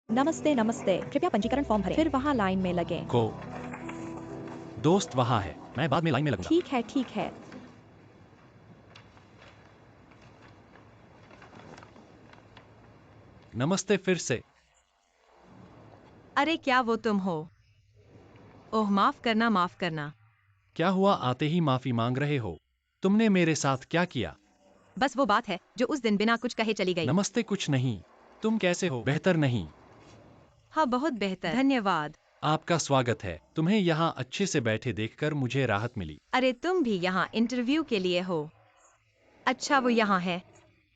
नमस्ते नमस्ते, कृपया पंजीकरण फॉर्म भरें, फिर वहाँ लाइन में लगें। को दोस्त वहां है, मैं बाद में लाइन में लगूंगा। ठीक है, ठीक है। नमस्ते फिर से। अरे क्या वो तुम हो? ओह माफ करना माफ करना। क्या हुआ, आते ही माफी मांग रहे हो? तुमने मेरे साथ क्या किया? बस वो बात है जो उस दिन बिना कुछ कहे चली गई। नमस्ते, कुछ नहीं। तुम कैसे हो? बेहतर नहीं। हाँ बहुत बेहतर, धन्यवाद। आपका स्वागत है। तुम्हें यहाँ अच्छे से बैठे देखकर मुझे राहत मिली। अरे तुम भी यहाँ इंटरव्यू के लिए हो? अच्छा वो यहाँ है।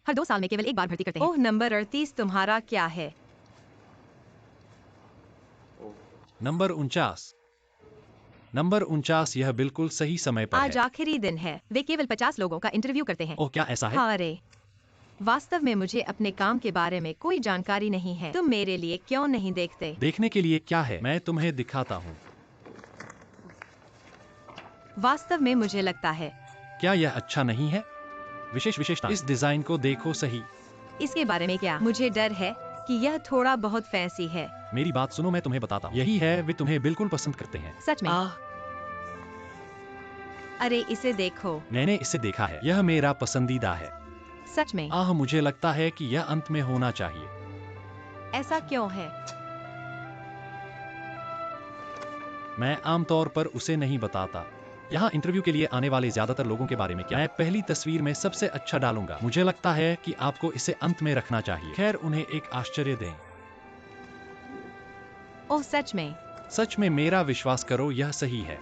हर 2 साल में केवल एक बार भर्ती करते हैं। ओह नंबर 38 तुम्हारा क्या है? नंबर 49। नंबर 49, यह बिल्कुल सही समय पर आज है। आखिरी दिन है, वे केवल 50 लोगों का इंटरव्यू करते हैं। ओह, क्या ऐसा है? हाँ अरे वास्तव में मुझे अपने काम के बारे में कोई जानकारी नहीं है। तुम मेरे लिए क्यों नहीं देखते? देखने के लिए क्या है, मैं तुम्हें दिखाता हूँ। वास्तव में मुझे लगता है क्या यह अच्छा नहीं है? विशेषता, इस डिजाइन को देखो सही। इसके बारे में क्या? मुझे डर है कि यह थोड़ा बहुत फैंसी है। मेरी बात सुनो, मैं तुम्हें बताता हूँ। यही है, वे तुम्हें बिल्कुल पसंद करते हैं। सच में? अरे इसे देखो। मैंने इसे देखा है, यह मेरा पसंदीदा है। सच में? मुझे लगता है कि यह अंत में होना चाहिए। ऐसा क्यों है? मैं आमतौर पर उसे नहीं बताता। यहाँ इंटरव्यू के लिए आने वाले ज्यादातर लोगों के बारे में क्या? मैं पहली तस्वीर में सबसे अच्छा डालूंगा। मुझे लगता है कि आपको इसे अंत में रखना चाहिए। खैर, उन्हें एक आश्चर्य दें। ओह सच में? सच में, मेरा विश्वास करो, यह सही है।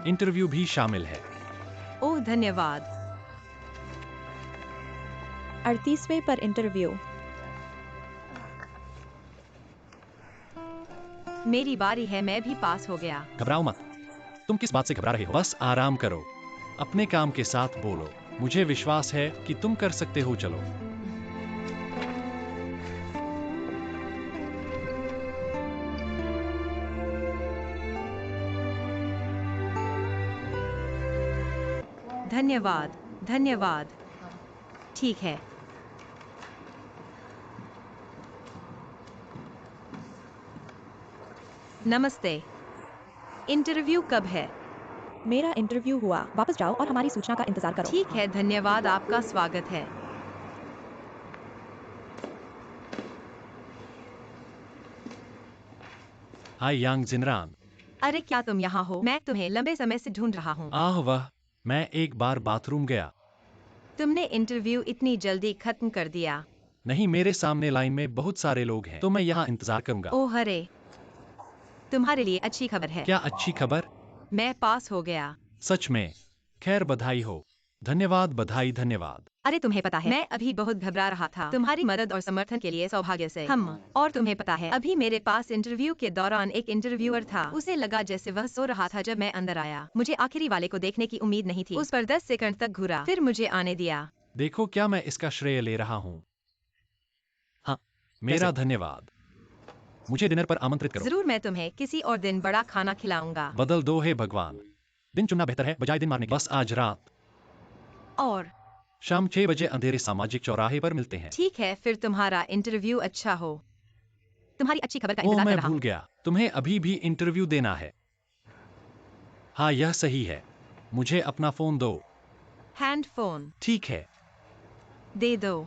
इंटरव्यू भी शामिल है। ओह धन्यवाद। 38वें पर इंटरव्यू। मेरी बारी है, मैं भी पास हो गया। घबराओ मत। तुम किस बात से घबरा रहे हो? बस आराम करो। अपने काम के साथ बोलो। मुझे विश्वास है कि तुम कर सकते हो। चलो। धन्यवाद धन्यवाद। ठीक है। नमस्ते। इंटरव्यू कब है? मेरा इंटरव्यू हुआ। वापस जाओ और हमारी सूचना का इंतजार करो। ठीक है, धन्यवाद, आपका स्वागत है। हाय यांग जिनरान। अरे क्या तुम यहाँ हो? मैं तुम्हें लंबे समय से ढूंढ रहा हूँ। वाह, मैं एक बार बाथरूम गया। तुमने इंटरव्यू इतनी जल्दी खत्म कर दिया? नहीं, मेरे सामने लाइन में बहुत सारे लोग हैं, तो मैं यहाँ इंतजार करूंगा। ओह अरे, तुम्हारे लिए अच्छी खबर है। क्या अच्छी खबर? मैं पास हो गया। सच में? खैर, बधाई हो। धन्यवाद, बधाई, धन्यवाद। अरे तुम्हें पता है, मैं अभी बहुत घबरा रहा था। तुम्हारी मदद और समर्थन के लिए सौभाग्य से हम। और तुम्हें पता है, अभी मेरे पास इंटरव्यू के दौरान एक इंटरव्यूअर था। उसे लगा जैसे वह सो रहा था जब मैं अंदर आया। मुझे आखिरी वाले को देखने की उम्मीद नहीं थी। उस पर 10 सेकंड तक घूरा, फिर मुझे आने दिया। देखो, क्या मैं इसका श्रेय ले रहा हूँ? हाँ, मेरा धन्यवाद। मुझे डिनर पर आमंत्रित करो। जरूर, मैं तुम्हें किसी और दिन बड़ा खाना खिलाऊंगा। बदल दो, हे भगवान। दिन चुनना बेहतर है बजाय दिन मारने के। बस आज रात और शाम 6 बजे अंधेरे सामाजिक चौराहे पर मिलते हैं। ठीक है, फिर तुम्हारा इंटरव्यू अच्छा हो। तुम्हारी अच्छी खबर का ओह, इंतजार मैं कर रहा भूल हूँ। गया, तुम्हें अभी भी इंटरव्यू देना है। हाँ, यह सही है। मुझे अपना फोन दो। हैंड फोन ठीक है। दे दो।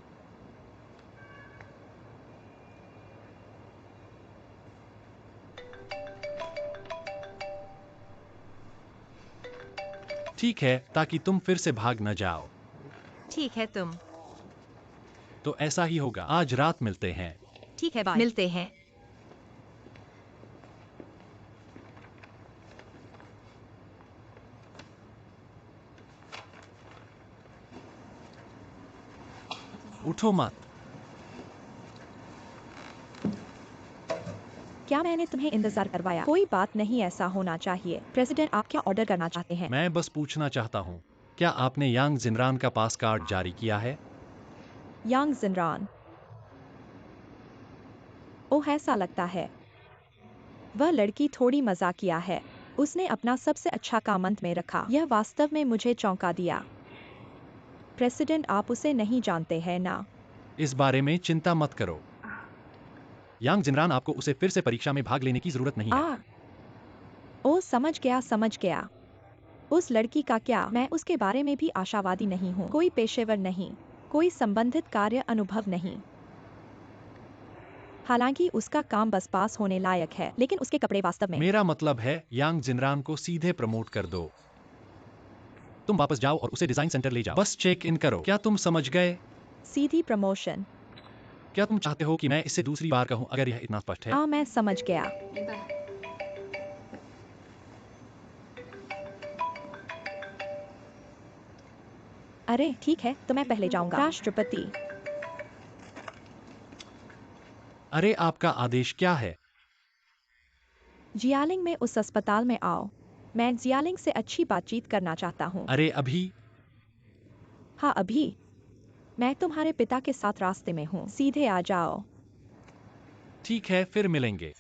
ठीक है, ताकि तुम फिर से भाग न जाओ। ठीक है तुम। तो ऐसा ही होगा। आज रात मिलते हैं। ठीक है, बाय। मिलते हैं। उठो मत। क्या मैंने तुम्हें इंतजार करवाया? कोई बात नहीं, ऐसा होना चाहिए। प्रेसिडेंट, आप क्या ऑर्डर करना चाहते हैं? मैं बस पूछना चाहता हूँ, क्या आपने यांग जिनरान का पास कार्ड जारी किया है? यांग जिनरान। ओह, ऐसा लगता है वह लड़की थोड़ी मजाकिया है। उसने अपना सबसे अच्छा काम अंत में रखा। यह वास्तव में मुझे चौंका दिया। प्रेसिडेंट, आप उसे नहीं जानते हैं ना? इस बारे में चिंता मत करो। यांग जिनरान, आपको उसे फिर से परीक्षा में भाग लेने की जरूरत नहीं है। आ ओ समझ गया समझ गया। उस लड़की का क्या? मैं उसके बारे में भी आशावादी नहीं हूँ। कोई पेशेवर नहीं, कोई संबंधित कार्य अनुभव नहीं। हालांकि उसका काम बस पास होने लायक है, लेकिन उसके कपड़े वास्तव में। मेरा मतलब है यांग जिनरान को सीधे प्रमोट कर दो। तुम वापस जाओ और उसे डिजाइन सेंटर ले जाओ। बस चेक इन करो। क्या तुम समझ गए? सीधी प्रमोशन। क्या तुम चाहते हो कि मैं इसे दूसरी बार कहूं अगर यह इतना स्पष्ट है? मैं समझ गया। अरे ठीक है, तो मैं पहले जाऊंगा। राष्ट्रपति। अरे आपका आदेश क्या है? जियालिंग में उस अस्पताल में आओ। मैं जियालिंग से अच्छी बातचीत करना चाहता हूँ। अरे अभी? हाँ अभी। मैं तुम्हारे पिता के साथ रास्ते में हूँ, सीधे आ जाओ। ठीक है, फिर मिलेंगे।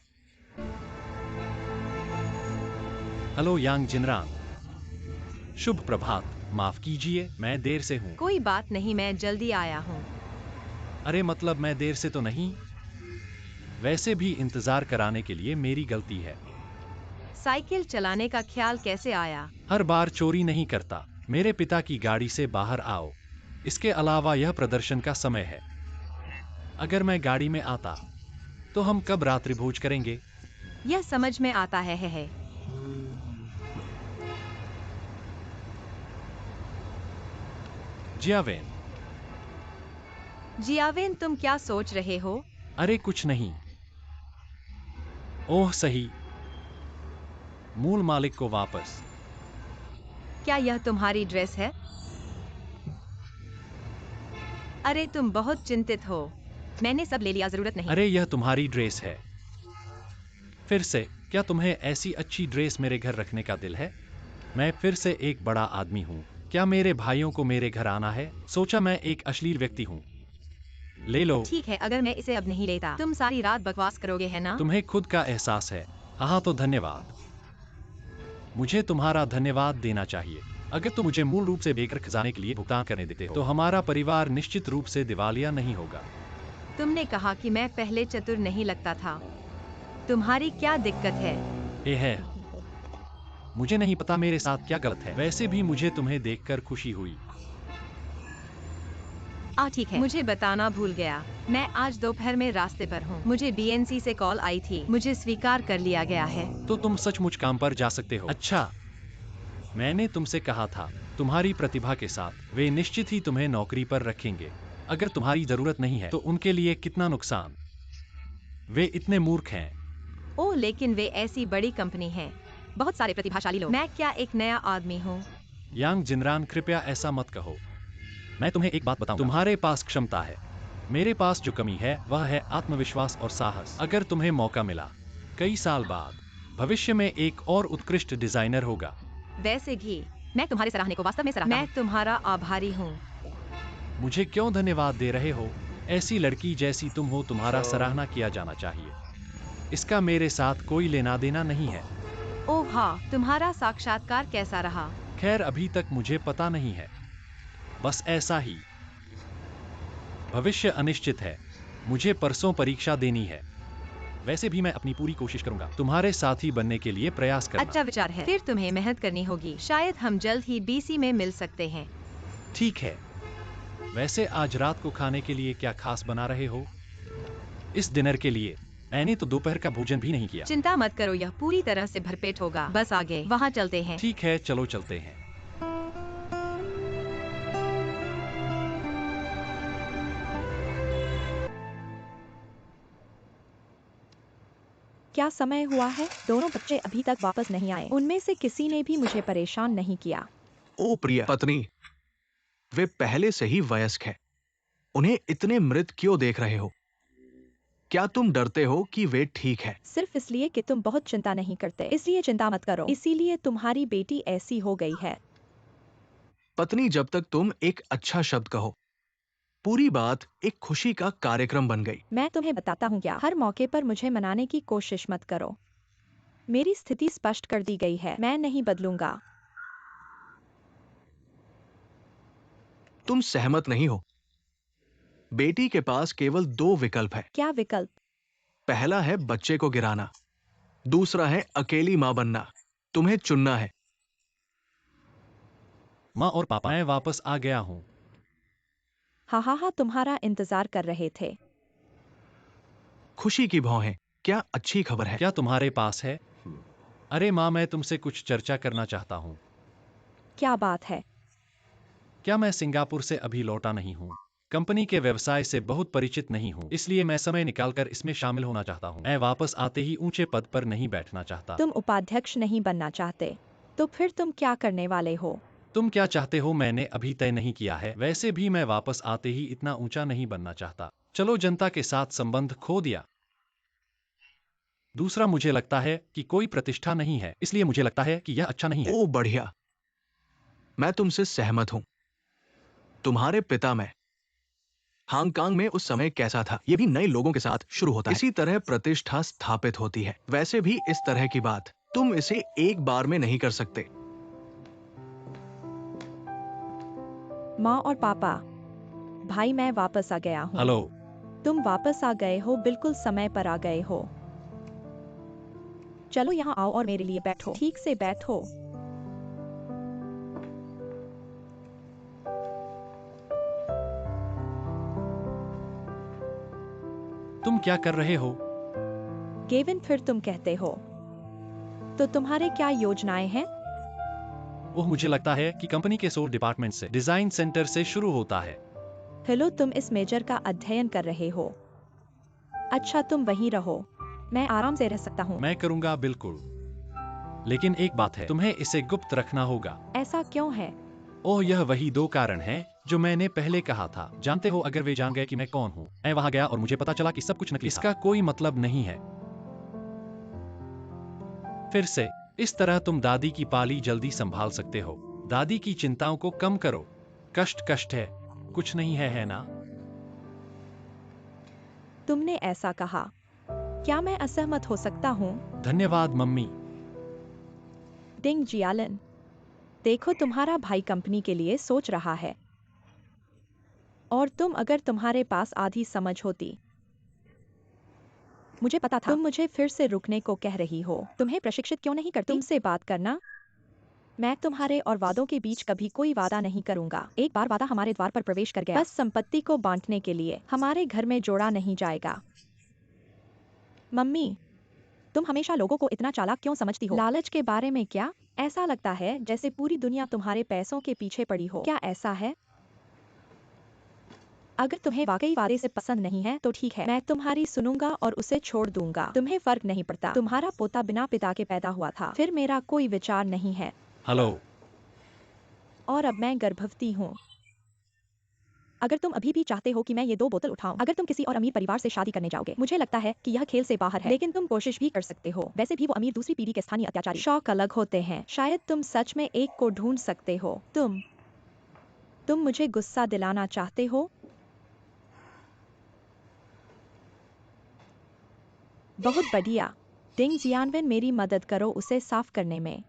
हेलो यांग जिनरान। शुभ प्रभात। माफ कीजिए, मैं देर से हूँ। कोई बात नहीं, मैं जल्दी आया हूँ। अरे मतलब मैं देर से तो नहीं। वैसे भी इंतजार कराने के लिए मेरी गलती है। साइकिल चलाने का ख्याल कैसे आया? हर बार चोरी नहीं करता। मेरे पिता की गाड़ी से बाहर आओ। इसके अलावा यह प्रदर्शन का समय है। अगर मैं गाड़ी में आता तो हम कब रात्रि भोज करेंगे? यह समझ में आता है। जियावेन। जियावेन, तुम क्या सोच रहे हो? अरे कुछ नहीं। ओह सही। मूल मालिक को वापस। क्या यह तुम्हारी ड्रेस है? अरे तुम बहुत चिंतित हो। मैंने सब ले लिया, जरूरत नहीं। अरे यह तुम्हारी ड्रेस है। फिर से, क्या तुम्हें ऐसी अच्छी ड्रेस मेरे घर रखने का दिल है? मैं फिर से एक बड़ा आदमी हूँ। क्या मेरे भाइयों को मेरे घर आना है? सोचा मैं एक अश्लील व्यक्ति हूँ। ले लो। ठीक है, अगर मैं इसे अब नहीं लेता, तुम सारी रात बकवास करोगे, है ना? तुम्हें खुद का एहसास है। हाँ तो धन्यवाद। मुझे तुम्हारा धन्यवाद देना चाहिए। अगर तुम मुझे मूल रूप से बेघर खजाने के लिए भुगतान करने देते हो तो हमारा परिवार निश्चित रूप से दिवालिया नहीं होगा। तुमने कहा कि मैं पहले चतुर नहीं लगता था। तुम्हारी क्या दिक्कत है? ये है। मुझे नहीं पता मेरे साथ क्या गलत है। वैसे भी मुझे तुम्हें देखकर खुशी हुई। ठीक है, मुझे बताना भूल गया। मैं आज दोपहर में रास्ते पर हूँ। मुझे बीएनसी से कॉल आई थी। मुझे स्वीकार कर लिया गया है। तो तुम सचमुच काम पर जा सकते हो। अच्छा, मैंने तुमसे कहा था, तुम्हारी प्रतिभा के साथ वे निश्चित ही तुम्हें नौकरी पर रखेंगे। अगर तुम्हारी जरूरत नहीं है तो उनके लिए कितना नुकसान। वे इतने मूर्ख हैं। ओह, लेकिन वे ऐसी बड़ी कंपनी है, बहुत सारे प्रतिभाशाली लोग। मैं क्या एक नया आदमी हूँ? यांग जिनरान, कृपया ऐसा मत कहो। मैं तुम्हें एक बात बताऊं, तुम्हारे पास क्षमता है। मेरे पास जो कमी है वह है आत्मविश्वास और साहस। अगर तुम्हें मौका मिला, कई साल बाद भविष्य में एक और उत्कृष्ट डिजाइनर होगा। वैसे भी मैं तुम्हारे सराहने को वास्तव में सराहता हूँ। मैं तुम्हारा आभारी हूँ। मुझे क्यों धन्यवाद दे रहे हो? ऐसी लड़की जैसी तुम हो, तुम्हारा सराहना किया जाना चाहिए। इसका मेरे साथ कोई लेना देना नहीं है। ओह हाँ, तुम्हारा साक्षात्कार कैसा रहा? खैर अभी तक मुझे पता नहीं है। बस ऐसा ही। भविष्य अनिश्चित है। मुझे परसों परीक्षा देनी है। वैसे भी मैं अपनी पूरी कोशिश करूंगा। तुम्हारे साथी बनने के लिए प्रयास करना। अच्छा विचार है। फिर तुम्हें मेहनत करनी होगी। शायद हम जल्द ही बीसी में मिल सकते हैं। ठीक है। वैसे आज रात को खाने के लिए क्या खास बना रहे हो? इस डिनर के लिए मैंने तो दोपहर का भोजन भी नहीं किया। चिंता मत करो, यह पूरी तरह से भरपेट होगा। बस आगे वहाँ चलते हैं। ठीक है, चलो चलते हैं। क्या समय हुआ है? दोनों बच्चे अभी तक वापस नहीं आए। उनमें से किसी ने भी मुझे परेशान नहीं किया। ओ प्रिय पत्नी, वे पहले से ही वयस्क है। उन्हें इतने मृत क्यों देख रहे हो? क्या तुम डरते हो कि वे ठीक है? सिर्फ इसलिए कि तुम बहुत चिंता नहीं करते, इसलिए चिंता मत करो। इसीलिए तुम्हारी बेटी ऐसी हो गई है। पत्नी, जब तक तुम एक अच्छा शब्द कहो, पूरी बात एक खुशी का कार्यक्रम बन गई। मैं तुम्हें बताता हूँ क्या, हर मौके पर मुझे मनाने की कोशिश मत करो। मेरी स्थिति स्पष्ट कर दी गई है, मैं नहीं बदलूंगा। तुम सहमत नहीं हो? बेटी के पास केवल दो विकल्प है। क्या विकल्प? पहला है बच्चे को गिराना, दूसरा है अकेली मां बनना। तुम्हें चुनना है। माँ और पापा, मैं वापस आ गया हूँ। हा, तुम्हारा इंतजार कर रहे थे। खुशी की भौं है। क्या अच्छी खबर है? क्या तुम्हारे पास है? अरे माँ, मैं तुमसे कुछ चर्चा करना चाहता हूँ। क्या बात है? क्या मैं सिंगापुर से अभी लौटा नहीं हूँ। कंपनी के व्यवसाय से बहुत परिचित नहीं हूँ, इसलिए मैं समय निकालकर इसमें शामिल होना चाहता हूँ। मैं वापस आते ही ऊंचे पद पर नहीं बैठना चाहता। तुम उपाध्यक्ष नहीं बनना चाहते, तो फिर तुम क्या करने वाले हो? तुम क्या चाहते हो मैंने अभी तय नहीं किया है। वैसे भी मैं वापस आते ही इतना ऊंचा नहीं बनना चाहता। चलो, जनता के साथ संबंध खो दिया। दूसरा, मुझे लगता है कि कोई प्रतिष्ठा नहीं है, इसलिए मुझे लगता है कि यह अच्छा नहीं है। ओ बढ़िया, मैं तुमसे सहमत हूं। तुम्हारे पिता में हांगकांग में उस समय कैसा था, ये भी नए लोगों के साथ शुरू होता है। इसी तरह प्रतिष्ठा स्थापित होती है। वैसे भी इस तरह की बात तुम इसे एक बार में नहीं कर सकते। माँ और पापा, भाई मैं वापस आ गया हूँ। हेलो। तुम वापस आ गए हो, बिल्कुल समय पर आ गए हो। चलो यहाँ आओ और मेरे लिए बैठो। ठीक से बैठो। तुम क्या कर रहे हो? गेविन, फिर तुम कहते हो। तो तुम्हारे क्या योजनाएं हैं? ओह, मुझे लगता है कि कंपनी के सोल डिपार्टमेंट से, डिजाइन सेंटर से शुरू होता है। हेलो, तुम इस मेजर का अध्ययन कर रहे हो। अच्छा, तुम वहीं रहो, मैं आराम से रह सकता हूँ। मैं करूंगा, बिल्कुल। लेकिन एक बात है, तुम्हें इसे गुप्त रखना होगा। ऐसा क्यों है? ओह, यह वही 2 कारण हैं जो मैंने पहले कहा था। जानते हो, अगर वे जान गए कि मैं कौन हूँ, मैं वहां गया और मुझे पता चला कि सब कुछ नकली था, इसका कोई मतलब नहीं है। फिर से, इस तरह तुम दादी की पाली जल्दी संभाल सकते हो। दादी की चिंताओं को कम करो। कष्ट है, कुछ नहीं है, है ना? तुमने ऐसा कहा। क्या मैं असहमत हो सकता हूँ? धन्यवाद मम्मी। डिंग जियालन, देखो तुम्हारा भाई कंपनी के लिए सोच रहा है। और तुम, अगर तुम्हारे पास आधी समझ होती। मुझे पता था। तुम मुझे फिर से रुकने को कह रही हो। तुम्हें प्रशिक्षित क्यों नहीं करती? तुमसे बात करना। मैं तुम्हारे और वादों के बीच कभी कोई वादा नहीं करूंगा। एक बार वादा हमारे द्वार पर प्रवेश कर गया, बस संपत्ति को बांटने के लिए हमारे घर में जोड़ा नहीं जाएगा। मम्मी, तुम हमेशा लोगों को इतना चालाक क्यों समझती हो? लालच के बारे में क्या? ऐसा लगता है जैसे पूरी दुनिया तुम्हारे पैसों के पीछे पड़ी हो। क्या ऐसा है? अगर तुम्हें वाकई वादे से पसंद नहीं है तो ठीक है, मैं तुम्हारी सुनूंगा और उसे छोड़ दूंगा। तुम्हें फर्क नहीं पड़ता। तुम्हारा पोता बिना पिता के पैदा हुआ था। फिर मेरा कोई विचार नहीं है। हेलो। और अब मैं गर्भवती हूँ। अगर तुम अभी भी चाहते हो कि मैं ये 2 बोतल उठाऊं, अगर तुम किसी और अमीर परिवार से शादी करने जाओगे, मुझे लगता है कि यह खेल से बाहर है, लेकिन तुम कोशिश भी कर सकते हो। वैसे भी वो अमीर दूसरी पीढ़ी के स्थानीय अत्याचारी। शौक अलग होते हैं। शायद तुम सच में एक को ढूंढ सकते हो। तुम मुझे गुस्सा दिलाना चाहते हो? बहुत बढ़िया। डिंग जियानविन, मेरी मदद करो उसे साफ करने में।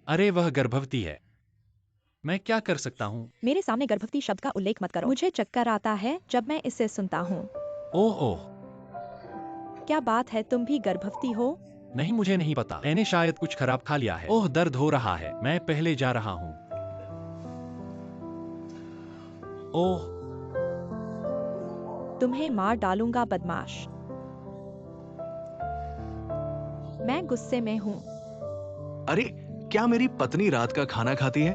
अरे, वह गर्भवती है। मैं क्या कर सकता हूँ? मेरे सामने गर्भवती शब्द का उल्लेख मत करो। मुझे चक्कर आता है जब मैं इसे सुनता हूँ। ओह ओह। क्या बात है, तुम भी गर्भवती हो? नहीं, मुझे नहीं पता। मैंने शायद कुछ खराब खा लिया है। ओह, दर्द हो रहा है। मैं पहले जा रहा हूँ। ओह। तुम्हें मार डालूंगा, बदमाश। मैं गुस्से में हूँ। अरे, क्या मेरी पत्नी रात का खाना खाती है?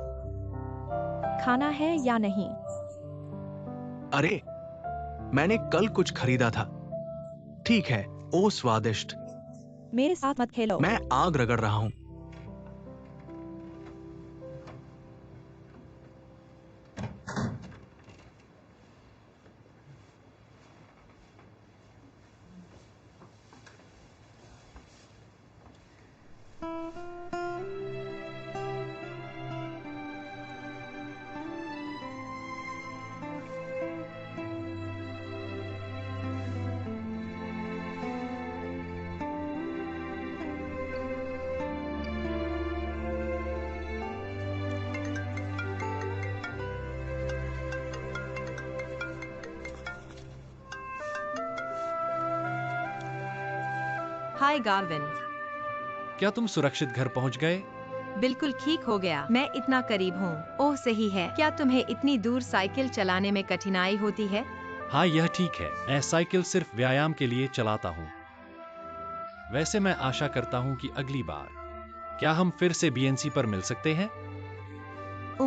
खाना है या नहीं? अरे, मैंने कल कुछ खरीदा था। ठीक है। ओ स्वादिष्ट। मेरे साथ मत खेलो। मैं आग रगड़ रहा हूं। हाय गार्विन। क्या तुम सुरक्षित घर पहुंच गए? बिल्कुल ठीक हो गया, मैं इतना करीब हूँ। ओह सही है। क्या तुम्हें इतनी दूर साइकिल चलाने में कठिनाई होती है? हाँ यह ठीक है, मैं साइकिल सिर्फ व्यायाम के लिए चलाता हूँ। वैसे मैं आशा करता हूँ कि अगली बार क्या हम फिर से बीएनसी पर मिल सकते हैं?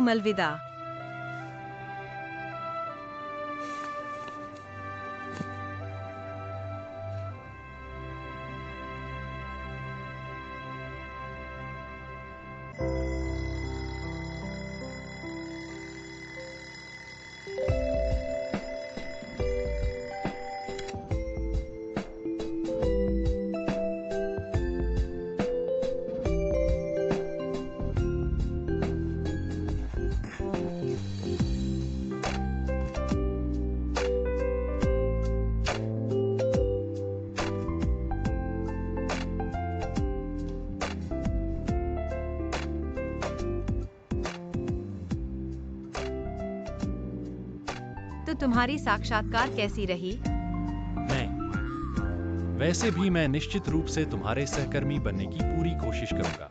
अलविदा। तो तुम्हारी साक्षात्कार कैसी रही? वैसे भी मैं निश्चित रूप से तुम्हारे सहकर्मी बनने की पूरी कोशिश करूंगा।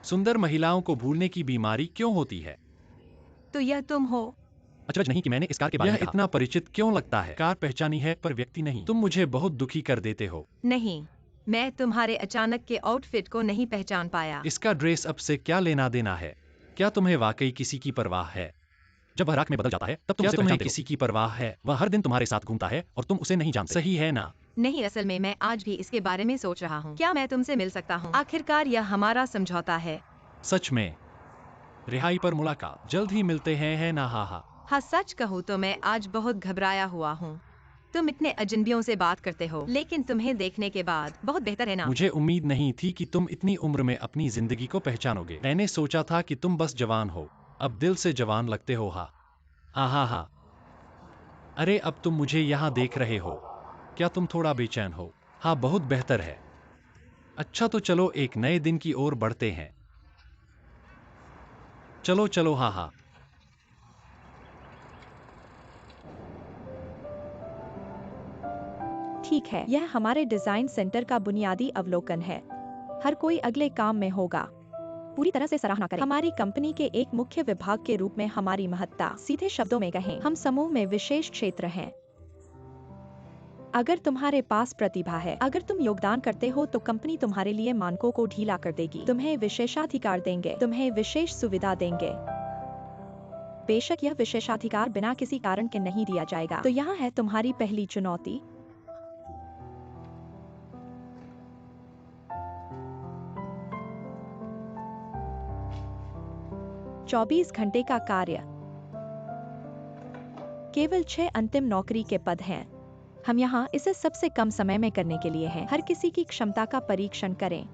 सुंदर महिलाओं को भूलने की बीमारी क्यों होती है? तो यह तुम हो? अचरज नहीं कि मैंने इस कार के बारे में कहा। इतना परिचित क्यों लगता है? कार पहचानी है पर व्यक्ति नहीं। तुम मुझे बहुत दुखी कर देते हो। नहीं, मैं तुम्हारे अचानक के आउटफिट को नहीं पहचान पाया। इसका ड्रेस अप से क्या लेना देना है? क्या तुम्हें वाकई किसी की परवाह है? जब वह राख में बदल जाता है तब तुम उसे तुम्हें पहचानते हो। किसी की परवाह है? वह हर दिन तुम्हारे साथ घूमता है और तुम उसे नहीं जानते। सही है ना? नहीं, असल में मैं आज भी इसके बारे में सोच रहा हूँ। क्या मैं तुमसे मिल सकता हूँ? आखिरकार यह हमारा समझौता है। सच में? रिहाई पर मुलाकात जल्द ही मिलते हैं, है ना? हाँ, सच कहूँ तो मैं आज बहुत घबराया हुआ हूँ। तुम इतने अजनबियों से बात करते हो, लेकिन तुम्हें देखने के बाद बहुत बेहतर है ना? मुझे उम्मीद नहीं थी कि तुम इतनी उम्र में अपनी जिंदगी को पहचानोगे। मैंने सोचा था कि तुम बस जवान हो। अब दिल से जवान लगते हो। हा। अरे अब तुम मुझे यहाँ देख रहे हो। क्या तुम थोड़ा बेचैन हो? हाँ बहुत बेहतर है। अच्छा तो चलो एक नए दिन की ओर बढ़ते हैं। चलो हाँ। ठीक है, यह हमारे डिजाइन सेंटर का बुनियादी अवलोकन है। हर कोई अगले काम में होगा। पूरी तरह से सराहना करें। हमारी कंपनी के एक मुख्य विभाग के रूप में हमारी महत्ता, सीधे शब्दों में कहें, हम समूह में विशेष क्षेत्र हैं। अगर तुम्हारे पास प्रतिभा है, अगर तुम योगदान करते हो तो कंपनी तुम्हारे लिए मानकों को ढीला कर देगी, तुम्हें विशेषाधिकार देंगे, तुम्हें विशेष सुविधा देंगे। बेशक यह विशेषाधिकार बिना किसी कारण के नहीं दिया जाएगा। तो यहाँ है तुम्हारी पहली चुनौती। चौबीस घंटे का कार्य। केवल 6 अंतिम नौकरी के पद हैं। हम यहाँ इसे सबसे कम समय में करने के लिए हैं। हर किसी की क्षमता का परीक्षण करें।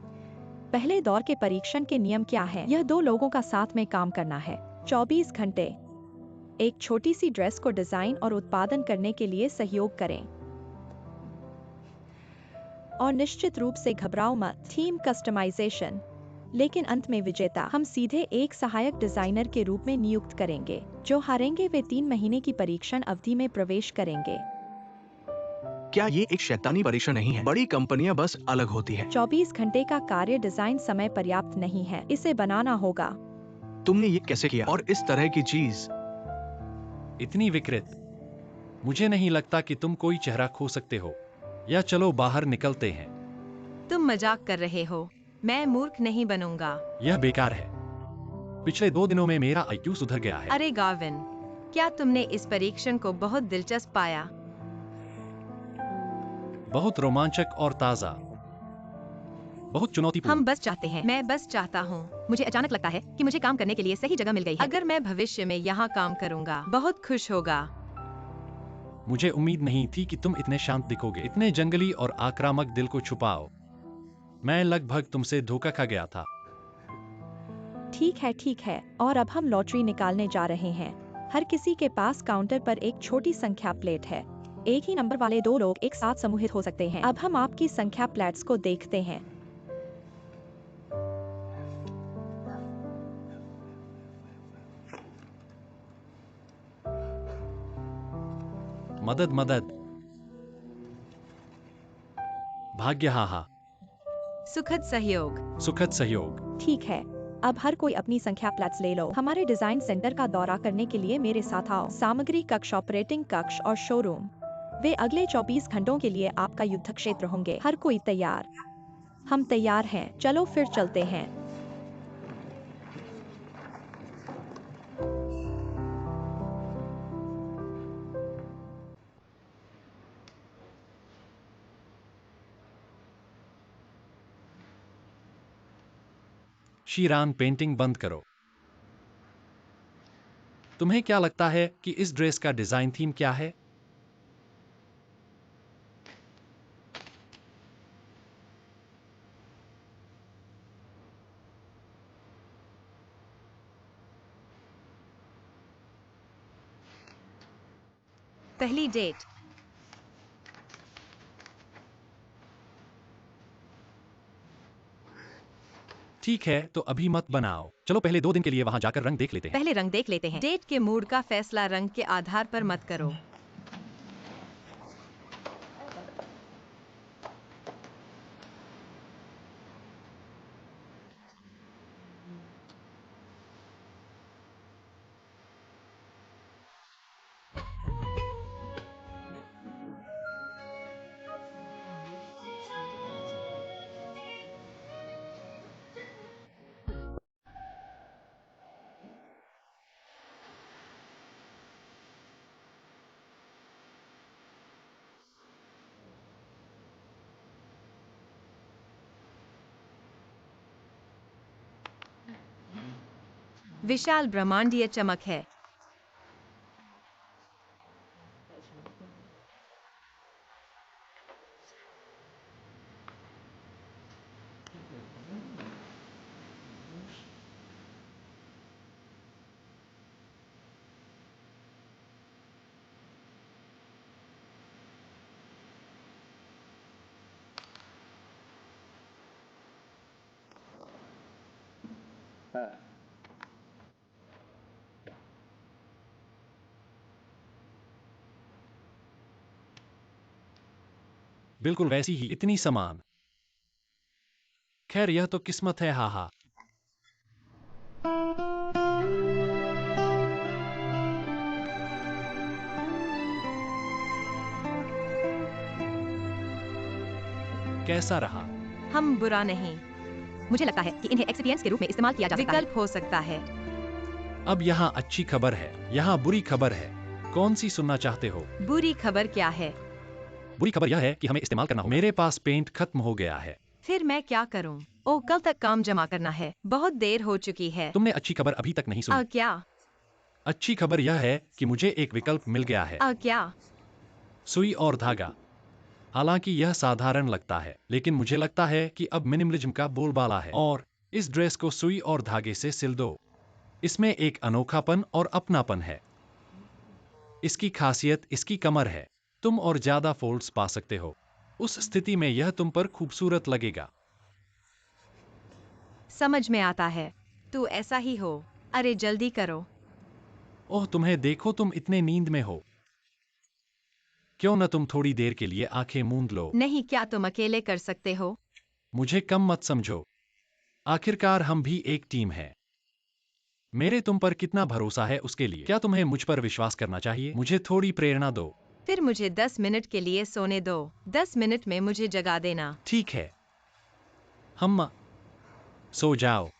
पहले दौर के परीक्षण के नियम क्या है? यह 2 लोगों का साथ में काम करना है। 24 घंटे। एक छोटी सी ड्रेस को डिजाइन और उत्पादन करने के लिए सहयोग करें। और निश्चित रूप से घबराओ मत, थीम कस्टमाइजेशन। लेकिन अंत में विजेता हम सीधे एक सहायक डिजाइनर के रूप में नियुक्त करेंगे। जो हारेंगे वे 3 महीने की परीक्षण अवधि में प्रवेश करेंगे। क्या ये एक शैतानी परीक्षा नहीं है? बड़ी कंपनियां बस अलग होती हैं। 24 घंटे का कार्य डिजाइन समय पर्याप्त नहीं है, इसे बनाना होगा। तुमने ये कैसे किया? और इस तरह की चीज इतनी विकृत। मुझे नहीं लगता कि तुम कोई चेहरा खो सकते हो। या चलो बाहर निकलते हैं। तुम मजाक कर रहे हो। मैं मूर्ख नहीं बनूंगा। यह बेकार है। पिछले 2 दिनों में मेरा IQ सुधर गया है। अरे गार्विन, क्या तुमने इस परीक्षण को बहुत दिलचस्प पाया? बहुत रोमांचक और ताजा। बहुत चुनौतीपूर्ण। हम बस चाहते हैं, मैं बस चाहता हूँ। मुझे अचानक लगता है कि मुझे काम करने के लिए सही जगह मिल गई है। अगर मैं भविष्य में यहाँ काम करूँगा, बहुत खुश होगा। मुझे उम्मीद नहीं थी कि तुम इतने शांत दिखोगे, इतने जंगली और आक्रामक। दिल को छुपाओ। मैं लगभग तुमसे धोखा खा गया था। ठीक है। और अब हम लॉटरी निकालने जा रहे हैं। हर किसी के पास काउंटर पर एक छोटी संख्या प्लेट है। एक ही नंबर वाले 2 लोग एक साथ समूहित हो सकते हैं। अब हम आपकी संख्या प्लेट्स को देखते हैं। मदद मदद। भाग्य, हाहा। सुखद सहयोग। सुखद सहयोग। ठीक है। अब हर कोई अपनी संख्या प्लेट्स ले लो। हमारे डिजाइन सेंटर का दौरा करने के लिए मेरे साथ आओ। सामग्री कक्ष, ऑपरेटिंग कक्ष और शोरूम, वे अगले 24 घंटों के लिए आपका युद्ध क्षेत्र होंगे। हर कोई तैयार? हम तैयार हैं। चलो फिर चलते हैं। शीरान, पेंटिंग बंद करो। तुम्हें क्या लगता है कि इस ड्रेस का डिजाइन थीम क्या है? पहली डेट। ठीक है, तो अभी मत बनाओ। चलो पहले 2 दिन के लिए वहां जाकर रंग देख लेते हैं। पहले रंग देख लेते हैं। डेट के मूड का फैसला रंग के आधार पर मत करो। विशाल ब्रह्मांडीय चमक है। बिल्कुल वैसी ही, इतनी समान। खैर, यह तो किस्मत है, हाहा। कैसा रहा? हम बुरा नहीं। मुझे लगता है कि इन्हें एक्सपीरियंस के रूप में इस्तेमाल किया जा सकता है। विकल्प हो सकता है। अब यहाँ अच्छी खबर है, यहाँ बुरी खबर है। कौन सी सुनना चाहते हो? बुरी खबर क्या है? बुरी खबर यह है कि हमें इस्तेमाल करना होगा। मेरे पास पेंट खत्म हो गया है। फिर मैं क्या करूं? ओह, कल तक काम जमा करना है। बहुत देर हो चुकी है। तुमने अच्छी खबर अभी तक नहीं सुनी। क्या? अच्छी खबर यह है कि मुझे एक विकल्प मिल गया है। क्या? सुई और धागा। हालांकि यह साधारण लगता है, लेकिन मुझे लगता है कि अब मिनिमलिज्म का बोलबाला है। और इस ड्रेस को सुई और धागे से सिल दो। इसमें एक अनोखापन और अपनापन है। इसकी खासियत इसकी कमर है। तुम और ज्यादा फोल्ड्स पा सकते हो। उस स्थिति में यह तुम पर खूबसूरत लगेगा। समझ में आता है। तू ऐसा ही हो। अरे जल्दी करो। ओह, तुम्हें देखो, तुम इतने नींद में हो। क्यों न तुम थोड़ी देर के लिए आंखें मूंद लो? नहीं, क्या तुम अकेले कर सकते हो? मुझे कम मत समझो। आखिरकार हम भी एक टीम है। मेरे तुम पर कितना भरोसा है उसके लिए। क्या तुम्हें मुझ पर विश्वास करना चाहिए? मुझे थोड़ी प्रेरणा दो। फिर मुझे 10 मिनट के लिए सोने दो। 10 मिनट में मुझे जगा देना। ठीक है। हम सो जाओ।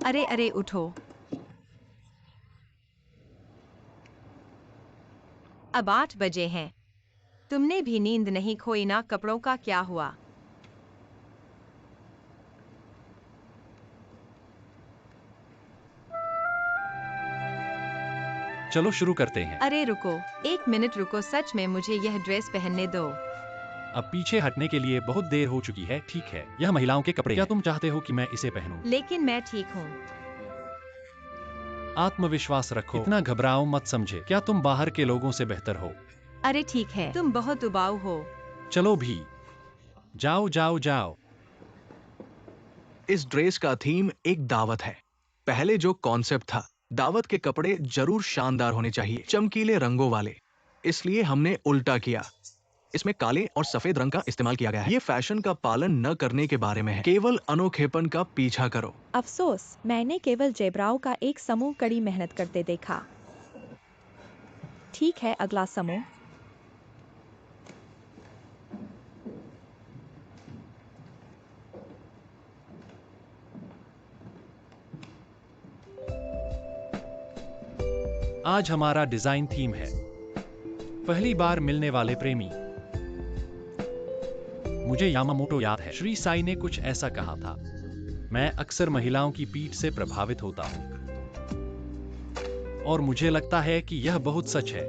अरे अरे उठो। अब 8 बजे हैं। तुमने भी नींद नहीं खोई ना? कपड़ों का क्या हुआ? चलो शुरू करते हैं। अरे रुको, 1 मिनट रुको, सच में मुझे यह ड्रेस पहनने दो। अब पीछे हटने के लिए बहुत देर हो चुकी है। ठीक है, यह महिलाओं के कपड़े। क्या तुम चाहते हो कि मैं इसे पहनूं? लेकिन मैं ठीक हूँ। आत्मविश्वास रखो, इतना घबराओ मत। समझे? क्या तुम बाहर के लोगों से बेहतर हो? अरे ठीक है, तुम बहुत उबाऊ हो। चलो भी, जाओ जाओ जाओ। इस ड्रेस का थीम एक दावत है। पहले जो कॉन्सेप्ट था, दावत के कपड़े जरूर शानदार होने चाहिए, चमकीले रंगों वाले। इसलिए हमने उल्टा किया, इसमें काले और सफेद रंग का इस्तेमाल किया गया है। ये फैशन का पालन न करने के बारे में है, केवल अनोखेपन का पीछा करो। अफसोस, मैंने केवल जेब्राओं का एक समूह कड़ी मेहनत करते देखा। ठीक है, अगला समूह। आज हमारा डिजाइन थीम है पहली बार मिलने वाले प्रेमी। मुझे यामामोटो याद है, श्री साई ने कुछ ऐसा कहा था। मैं अक्सर महिलाओं की पीठ से प्रभावित होता हूं, और मुझे लगता है कि यह बहुत सच है,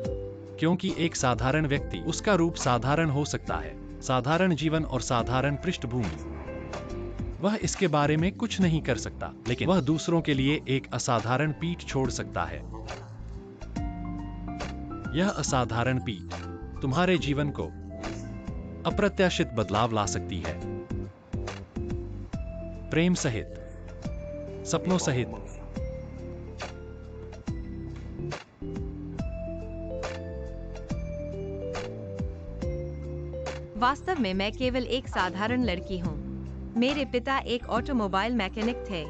क्योंकि एक साधारण व्यक्ति, उसका रूप साधारण हो सकता है, साधारण जीवन और साधारण पृष्ठभूमि। वह इसके बारे में कुछ नहीं कर सकता, लेकिन वह दूसरों के लिए एक असाधारण पीठ छोड़ सकता है। यह असाधारण पीठ तुम्हारे जीवन को अप्रत्याशित बदलाव ला सकती है, प्रेम सहित, सपनों सहित। वास्तव में मैं केवल एक साधारण लड़की हूँ। मेरे पिता एक ऑटोमोबाइल मैकेनिक थे।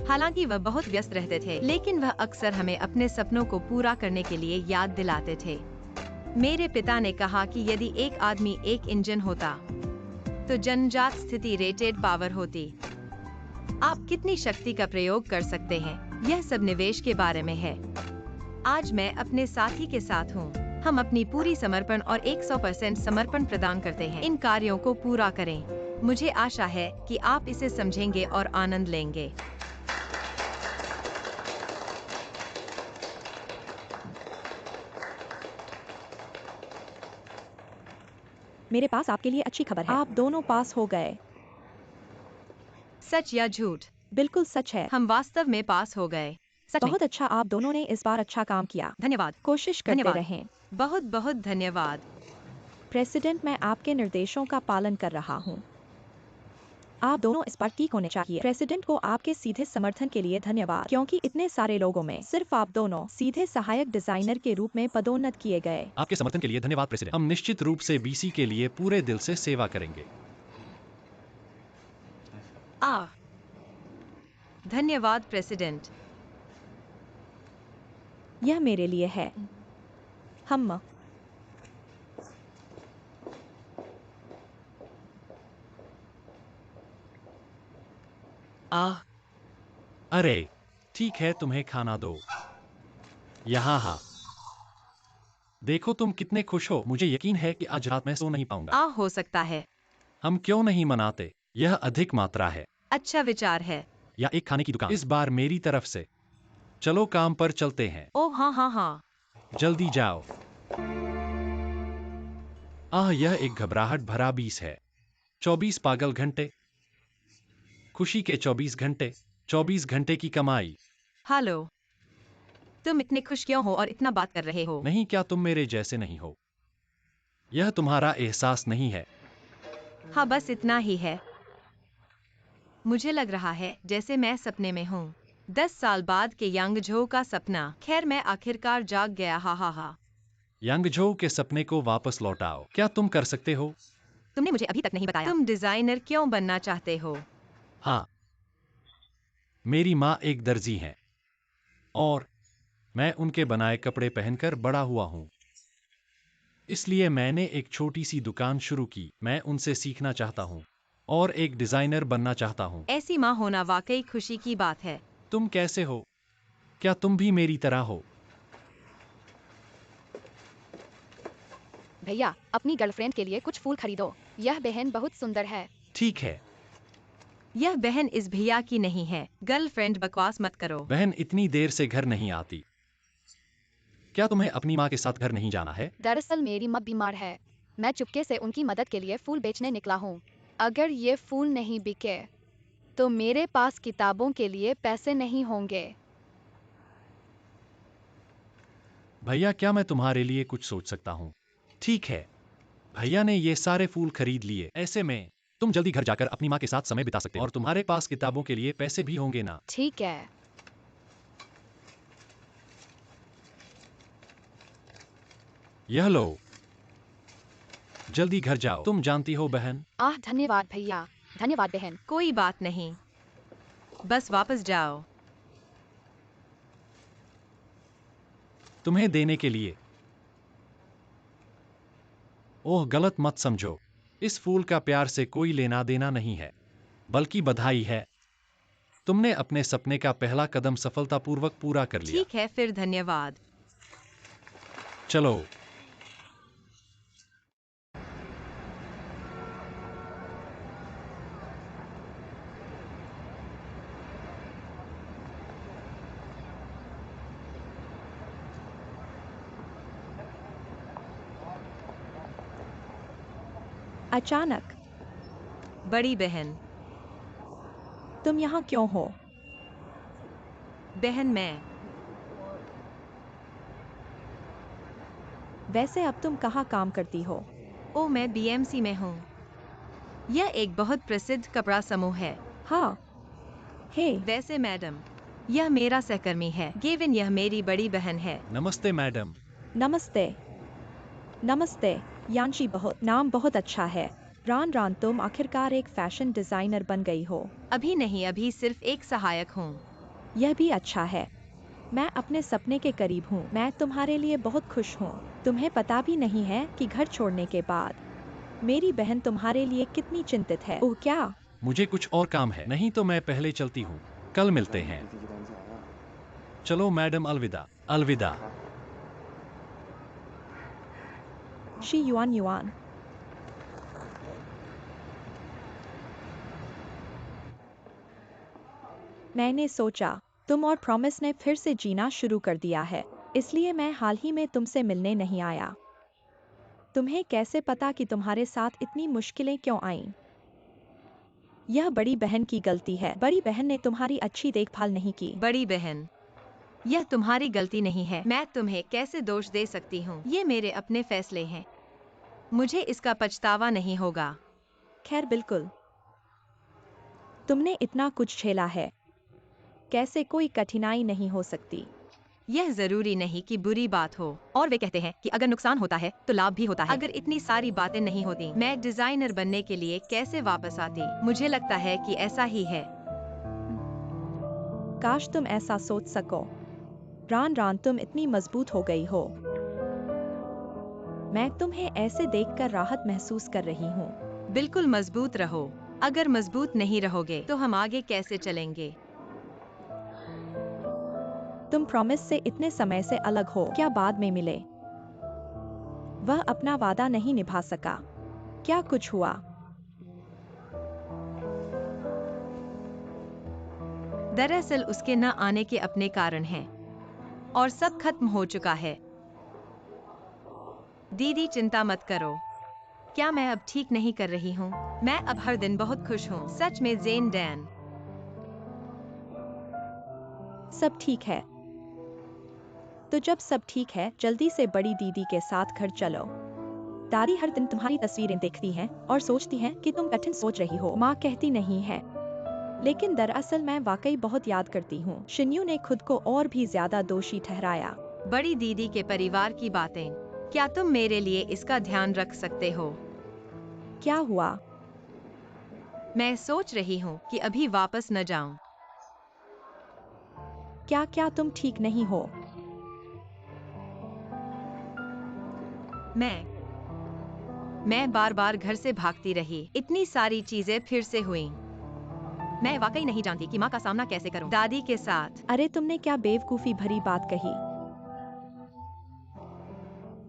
हालांकि वह बहुत व्यस्त रहते थे, लेकिन वह अक्सर हमें अपने सपनों को पूरा करने के लिए याद दिलाते थे। मेरे पिता ने कहा कि यदि एक आदमी एक इंजन होता, तो जन्मजात स्थिति रेटेड पावर होती। आप कितनी शक्ति का प्रयोग कर सकते हैं, यह सब निवेश के बारे में है। आज मैं अपने साथी के साथ हूँ। हम अपनी पूरी समर्पण और 100% समर्पण प्रदान करते हैं। इन कार्यों को पूरा करें। मुझे आशा है कि आप इसे समझेंगे और आनंद लेंगे। मेरे पास आपके लिए अच्छी खबर है, आप दोनों पास हो गए। सच या झूठ? बिल्कुल सच है। हम वास्तव में पास हो गए। सच में? बहुत अच्छा, आप दोनों ने इस बार अच्छा काम किया। धन्यवाद। कोशिश करते धन्यवाद। रहें। बहुत बहुत धन्यवाद। प्रेसिडेंट, मैं आपके निर्देशों का पालन कर रहा हूँ। आप दोनों इस बार ठीक होने चाहिए। प्रेसिडेंट को आपके सीधे समर्थन के लिए धन्यवाद, क्योंकि इतने सारे लोगों में सिर्फ आप दोनों सीधे सहायक डिजाइनर के रूप में पदोन्नत किए गए। आपके समर्थन के लिए धन्यवाद प्रेसिडेंट। हम निश्चित रूप से बीसी के लिए पूरे दिल से सेवा करेंगे। धन्यवाद प्रेसिडेंट। यह मेरे लिए है। हम अरे ठीक है, तुम्हें खाना दो। यहाँ हाँ, देखो तुम कितने खुश हो। मुझे यकीन है कि आज रात मैं सो नहीं पाऊंगा। हो सकता है। हम क्यों नहीं मनाते? यह अधिक मात्रा है। अच्छा विचार है। या एक खाने की दुकान, इस बार मेरी तरफ से। चलो काम पर चलते हैं। ओह हाँ हाँ हाँ। जल्दी जाओ। यह एक घबराहट भरा 20 है। 24 पागल घंटे, खुशी के 24 घंटे, 24 घंटे की कमाई। हेलो, तुम इतने खुश क्यों हो और इतना बात कर रहे हो? नहीं, क्या तुम मेरे जैसे नहीं हो? यह तुम्हारा एहसास नहीं है? हाँ, बस इतना ही है। मुझे लग रहा है जैसे मैं सपने में हूँ। 10 साल बाद के यांगझो का सपना। खैर, मैं आखिरकार जाग गया। हा हा हा। यांगझो के सपने को वापस लौटाओ। क्या तुम कर सकते हो? तुमने मुझे अभी तक नहीं बताया। तुम डिजाइनर क्यों बनना चाहते हो? हाँ, मेरी माँ एक दर्जी हैं, और मैं उनके बनाए कपड़े पहनकर बड़ा हुआ हूँ। इसलिए मैंने एक छोटी सी दुकान शुरू की। मैं उनसे सीखना चाहता हूँ और एक डिजाइनर बनना चाहता हूँ। ऐसी माँ होना वाकई खुशी की बात है। तुम कैसे हो? क्या तुम भी मेरी तरह हो? भैया, अपनी गर्लफ्रेंड के लिए कुछ फूल खरीदो। यह बहन बहुत सुंदर है। ठीक है। यह बहन इस भैया की नहीं है। गर्लफ्रेंड बकवास मत करो। बहन इतनी देर से घर नहीं आती। क्या तुम्हें अपनी माँ के साथ घर नहीं जाना है? दरअसल मेरी माँ बीमार है। मैं चुपके से उनकी मदद के लिए फूल बेचने निकला हूँ। अगर ये फूल नहीं बिके तो मेरे पास किताबों के लिए पैसे नहीं होंगे। भैया, क्या मैं तुम्हारे लिए कुछ सोच सकता हूँ? ठीक है। भैया ने ये सारे फूल खरीद लिए। ऐसे में तुम जल्दी घर जाकर अपनी माँ के साथ समय बिता सकते हो और तुम्हारे पास किताबों के लिए पैसे भी होंगे ना। ठीक है। यह लो। जल्दी घर जाओ। तुम जानती हो बहन, धन्यवाद भैया। धन्यवाद बहन। कोई बात नहीं, बस वापस जाओ। तुम्हें देने के लिए। ओह, गलत मत समझो। इस फूल का प्यार से कोई लेना देना नहीं है, बल्कि बधाई है। तुमने अपने सपने का पहला कदम सफलतापूर्वक पूरा कर लिया। ठीक है, फिर धन्यवाद। चलो। अचानक बड़ी बहन। तुम यहाँ क्यों हो? बहन, मैं वैसे अब तुम कहाँ काम करती हो? ओ, मैं बीएमसी में हूँ। यह एक बहुत प्रसिद्ध कपड़ा समूह है। हाँ। हे, वैसे मैडम, यह मेरा सहकर्मी है गेविन। यह मेरी बड़ी बहन है। नमस्ते मैडम। नमस्ते। नमस्ते यांशी। नाम बहुत अच्छा है। रान रान, तुम आखिरकार एक फैशन डिजाइनर बन गई हो। अभी नहीं, अभी सिर्फ एक सहायक हूँ। यह भी अच्छा है। मैं अपने सपने के करीब हूँ। मैं तुम्हारे लिए बहुत खुश हूँ। तुम्हें पता भी नहीं है कि घर छोड़ने के बाद मेरी बहन तुम्हारे लिए कितनी चिंतित है। ओह क्या? मुझे कुछ और काम है, नहीं तो मैं पहले चलती हूँ। कल मिलते हैं। चलो मैडम, अलविदा। अलविदा। She yuan yuan. मैंने सोचा तुम और प्रॉमिस ने फिर से जीना शुरू कर दिया है, इसलिए मैं हाल ही में तुमसे मिलने नहीं आया। तुम्हें कैसे पता कि तुम्हारे साथ इतनी मुश्किलें क्यों आईं? यह बड़ी बहन की गलती है। बड़ी बहन ने तुम्हारी अच्छी देखभाल नहीं की। बड़ी बहन, यह तुम्हारी गलती नहीं है। मैं तुम्हें कैसे दोष दे सकती हूँ? ये मेरे अपने फैसले हैं। मुझे इसका पछतावा नहीं होगा। खैर, बिल्कुल। तुमने इतना कुछ झेला है, कैसे कोई कठिनाई नहीं हो सकती। यह जरूरी नहीं कि बुरी बात हो। और वे कहते हैं कि अगर नुकसान होता है तो लाभ भी होता है। अगर इतनी सारी बातें नहीं होती, मैं डिजाइनर बनने के लिए कैसे वापस आती? मुझे लगता है कि ऐसा ही है। काश तुम ऐसा सोच सको। रान रान, तुम इतनी मजबूत हो गई हो। मैं तुम्हें ऐसे देखकर राहत महसूस कर रही हूँ। बिल्कुल मजबूत रहो। अगर मजबूत नहीं रहोगे तो हम आगे कैसे चलेंगे? तुम प्रॉमिस से इतने समय से अलग हो, क्या बाद में मिले? वह अपना वादा नहीं निभा सका। क्या कुछ हुआ? दरअसल उसके न आने के अपने कारण हैं और सब खत्म हो चुका है। दीदी, चिंता मत करो। क्या मैं अब ठीक नहीं कर रही हूँ? मैं अब हर दिन बहुत खुश हूँ। सच में जेन डैन। सब ठीक है। तो जब सब ठीक है, जल्दी से बड़ी दीदी के साथ घर चलो। दादी हर दिन तुम्हारी तस्वीरें देखती हैं और सोचती हैं कि तुम कठिन सोच रही हो। माँ कहती नहीं है, लेकिन दरअसल मैं वाकई बहुत याद करती हूँ। शिन्यू ने खुद को और भी ज्यादा दोषी ठहराया। बड़ी दीदी के परिवार की बातें। क्या तुम मेरे लिए इसका ध्यान रख सकते हो? क्या हुआ? मैं सोच रही हूँ कि अभी वापस न जाऊं। क्या क्या तुम ठीक नहीं हो? मैं बार बार घर से भागती रही। इतनी सारी चीजें फिर से हुई। मैं वाकई नहीं जानती कि माँ का सामना कैसे करूं। दादी के साथ। अरे तुमने क्या बेवकूफी भरी बात कही।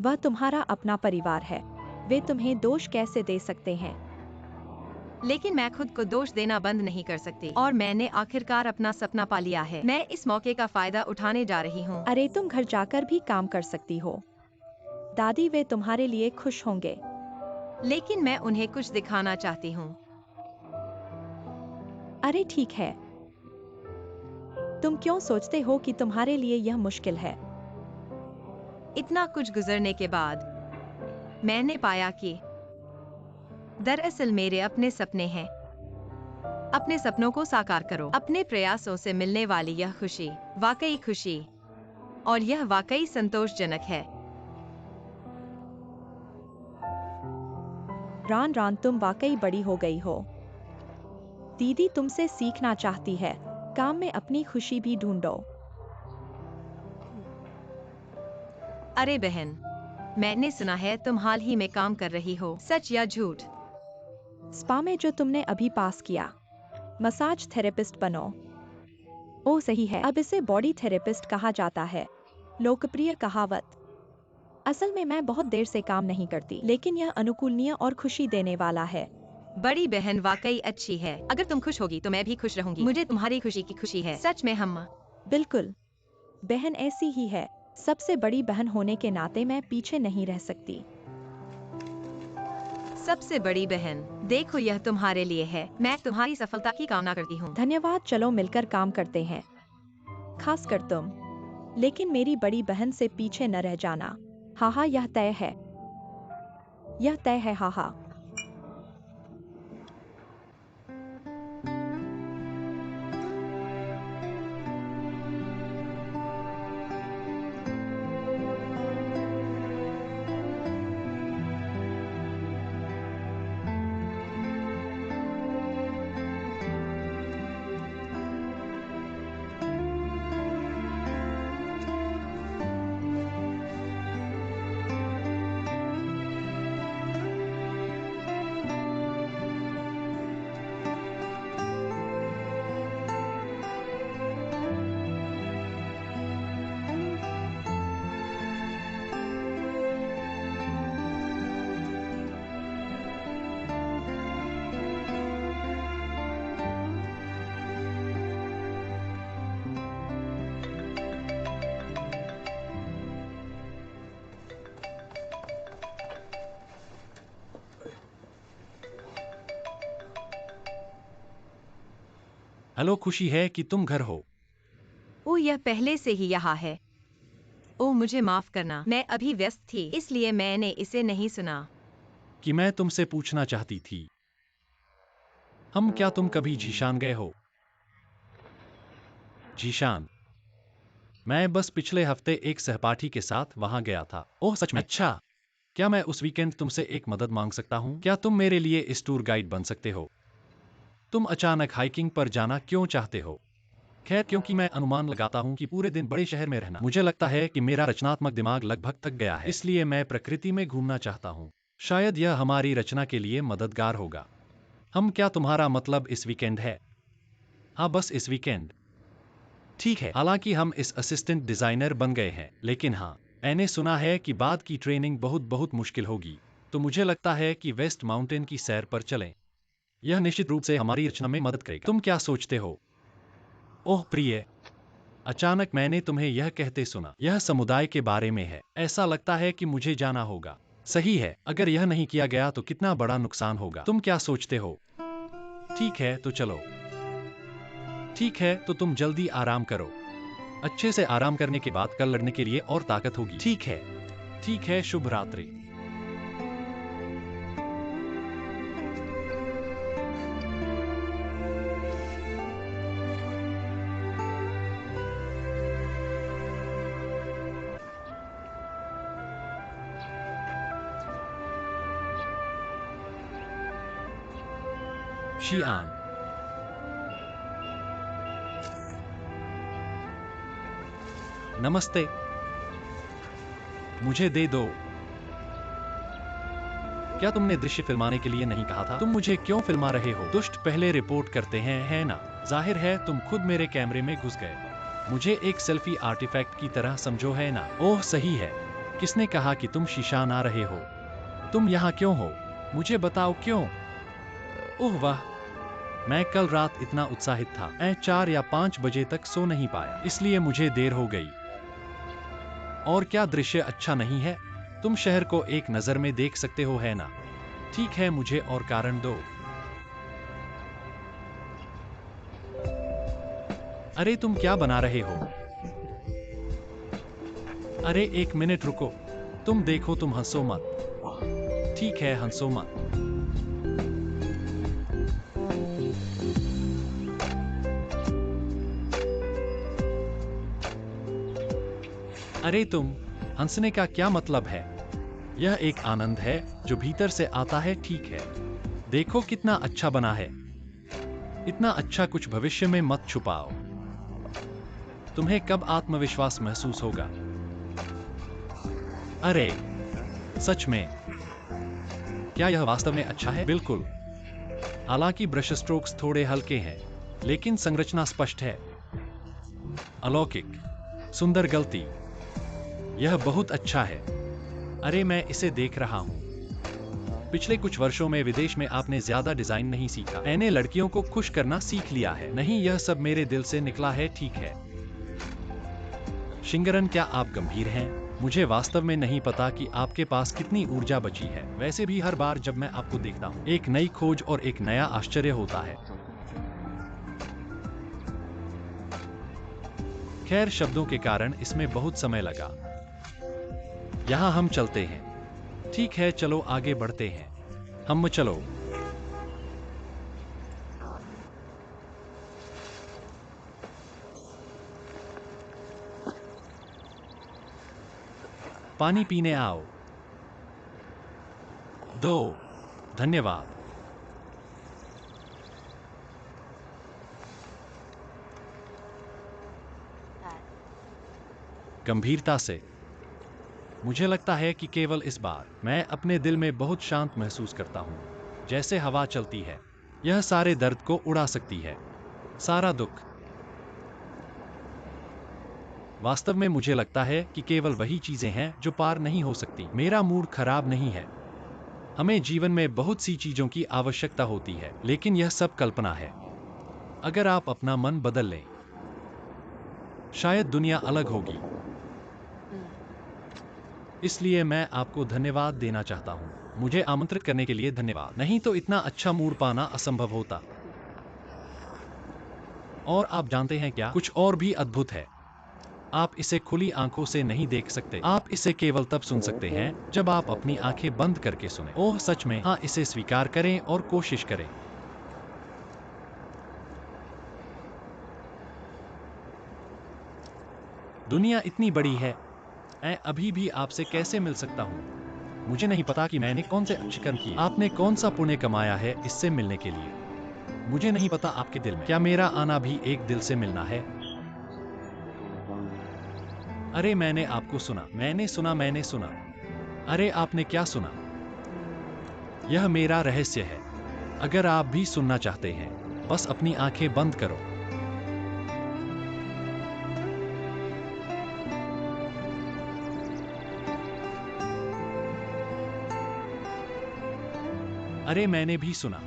वह तुम्हारा अपना परिवार है, वे तुम्हें दोष कैसे दे सकते हैं। लेकिन मैं खुद को दोष देना बंद नहीं कर सकती और मैंने आखिरकार अपना सपना पा लिया है। मैं इस मौके का फायदा उठाने जा रही हूँ। अरे तुम घर जाकर भी काम कर सकती हो। दादी वे तुम्हारे लिए खुश होंगे। लेकिन मैं उन्हें कुछ दिखाना चाहती हूँ। अरे ठीक है, तुम क्यों सोचते हो कि तुम्हारे लिए यह मुश्किल है। इतना कुछ गुजरने के बाद मैंने पाया कि दरअसल मेरे अपने सपने हैं। अपने सपनों को साकार करो। अपने प्रयासों से मिलने वाली यह खुशी वाकई खुशी और यह वाकई संतोषजनक है। रान रान तुम वाकई बड़ी हो गई हो। दीदी तुमसे सीखना चाहती है, काम में अपनी खुशी भी ढूंढो। अरे बहन, मैंने सुना है तुम हाल ही में काम कर रही हो, सच या झूठ? स्पा में जो तुमने अभी पास किया, मसाज थेरेपिस्ट बनो। ओह सही है, अब इसे बॉडी थेरेपिस्ट कहा जाता है, लोकप्रिय कहावत। असल में मैं बहुत देर से काम नहीं करती, लेकिन यह अनुकूलनीय और खुशी देने वाला है। बड़ी बहन वाकई अच्छी है। अगर तुम खुश होगी तो मैं भी खुश रहूंगी। मुझे तुम्हारी खुशी की खुशी है, सच में। हम बिल्कुल, बहन ऐसी ही है। सबसे बड़ी बहन होने के नाते मैं पीछे नहीं रह सकती। सबसे बड़ी बहन, देखो यह तुम्हारे लिए है। मैं तुम्हारी सफलता की कामना करती हूँ। धन्यवाद, चलो मिलकर काम करते हैं, खासकर तुम। लेकिन मेरी बड़ी बहन से पीछे न रह जाना। हाहा यह तय है, यह तय है। हाहा। हेलो, खुशी है कि तुम घर हो। ओह, यह पहले से ही यहाँ है। ओह, मुझे माफ करना, मैं अभी व्यस्त थी, इसलिए मैंने इसे नहीं सुना। कि मैं तुमसे पूछना चाहती थी, क्या तुम कभी जीशान गए हो? जीशान? मैं बस पिछले हफ्ते एक सहपाठी के साथ वहां गया था। ओह सच में? अच्छा, क्या मैं उस वीकेंड तुमसे एक मदद मांग सकता हूँ? क्या तुम मेरे लिए इस टूर गाइड बन सकते हो? तुम अचानक हाइकिंग पर जाना क्यों चाहते हो? खैर, क्योंकि मैं अनुमान लगाता हूँ कि पूरे दिन बड़े शहर में रहना, मुझे लगता है कि मेरा रचनात्मक दिमाग लगभग थक गया है, इसलिए मैं प्रकृति में घूमना चाहता हूँ। शायद यह हमारी रचना के लिए मददगार होगा। क्या तुम्हारा मतलब इस वीकेंड है? हाँ, बस इस वीकेंड। ठीक है, हालांकि हम इस असिस्टेंट डिजाइनर बन गए हैं, लेकिन हाँ, मैंने सुना है कि बाद की ट्रेनिंग बहुत बहुत मुश्किल होगी, तो मुझे लगता है कि वेस्ट माउंटेन की सैर पर चलें। यह निश्चित रूप से हमारी रचना में मदद करेगा। तुम क्या सोचते हो? ओह प्रिय, अचानक मैंने तुम्हें यह कहते सुना। यह समुदाय के बारे में है। ऐसा लगता है कि मुझे जाना होगा। सही है, अगर यह नहीं किया गया तो कितना बड़ा नुकसान होगा। तुम क्या सोचते हो? ठीक है, तो चलो। ठीक है, तो तुम जल्दी आराम करो। अच्छे से आराम करने के बाद कल लड़ने के लिए और ताकत होगी। ठीक है। ठीक है, शुभ रात्रि। शियान, नमस्ते। मुझे दे दो। क्या तुमने दृश्य फिल्माने के लिए नहीं कहा था? तुम मुझे क्यों फिल्मा रहे हो? दुष्ट पहले रिपोर्ट करते हैं, है ना? जाहिर है तुम खुद मेरे कैमरे में घुस गए। मुझे एक सेल्फी आर्टिफैक्ट की तरह समझो, है ना? ओह सही है। किसने कहा कि तुम शीशा ना रहे हो? तुम यहाँ क्यों हो? मुझे बताओ क्यों? ओह वाह, मैं कल रात इतना उत्साहित था, मैं 4 या 5 बजे तक सो नहीं पाया, इसलिए मुझे देर हो गई। और क्या दृश्य अच्छा नहीं है? तुम शहर को एक नजर में देख सकते हो, है ना? ठीक है, मुझे और कारण दो। अरे तुम क्या बना रहे हो? अरे 1 मिनट रुको। तुम देखो, तुम हंसो मत। ठीक है, हंसो मत। अरे तुम, हंसने का क्या मतलब है? यह एक आनंद है जो भीतर से आता है, ठीक है? देखो कितना अच्छा बना है। इतना अच्छा कुछ भविष्य में मत छुपाओ। तुम्हें कब आत्मविश्वास महसूस होगा? अरे सच में, क्या यह वास्तव में अच्छा है? बिल्कुल। हालांकि ब्रश स्ट्रोक्स थोड़े हल्के हैं, लेकिन संरचना स्पष्ट है। अलौकिक, सुंदर गलती। यह बहुत अच्छा है। अरे मैं इसे देख रहा हूं। पिछले कुछ वर्षों में विदेश में आपने ज्यादा डिजाइन नहीं सीखा। मैंने लड़कियों को खुश करना सीख लिया है। नहीं, यह सब मेरे दिल से निकला है, ठीक है? शिंगरन, क्या आप गंभीर हैं? मुझे वास्तव में नहीं पता कि आपके पास कितनी ऊर्जा बची है। वैसे भी हर बार जब मैं आपको देखता हूँ, एक नई खोज और एक नया आश्चर्य होता है। खैर, शब्दों के कारण इसमें बहुत समय लगा। यहाँ हम चलते हैं। ठीक है, चलो आगे बढ़ते हैं। हम चलो। पानी पीने आओ। 2 धन्यवाद। गंभीरता से। मुझे लगता है कि केवल इस बार मैं अपने दिल में बहुत शांत महसूस करता हूँ, जैसे हवा चलती है। यह सारे दर्द को उड़ा सकती है, सारा दुख। वास्तव में मुझे लगता है कि केवल वही चीजें हैं जो पार नहीं हो सकती। मेरा मूड खराब नहीं है। हमें जीवन में बहुत सी चीजों की आवश्यकता होती है, लेकिन यह सब कल्पना है। अगर आप अपना मन बदल लें, शायद दुनिया अलग होगी। इसलिए मैं आपको धन्यवाद देना चाहता हूँ। मुझे आमंत्रित करने के लिए धन्यवाद। नहीं तो इतना अच्छा मूड पाना असंभव होता। और आप जानते हैं क्या? कुछ और भी अद्भुत है। आप इसे खुली आंखों से नहीं देख सकते। आप इसे केवल तब सुन सकते हैं जब आप अपनी आंखें बंद करके सुने। ओह सच में, हाँ, इसे स्वीकार करें और कोशिश करें। दुनिया इतनी बड़ी है। मैं अभी भी आपसे कैसे मिल सकता हूँ? मुझे नहीं पता कि मैंने कौन से अच्छे कर्म किए। आपने कौन सा पुण्य कमाया है इससे मिलने के लिए। मुझे नहीं पता आपके दिल में क्या मेरा आना भी एक दिल से मिलना है। अरे मैंने आपको सुना, मैंने सुना। अरे आपने क्या सुना? यह मेरा रहस्य है। अगर आप भी सुनना चाहते हैं, बस अपनी आंखें बंद करो। अरे मैंने भी सुना।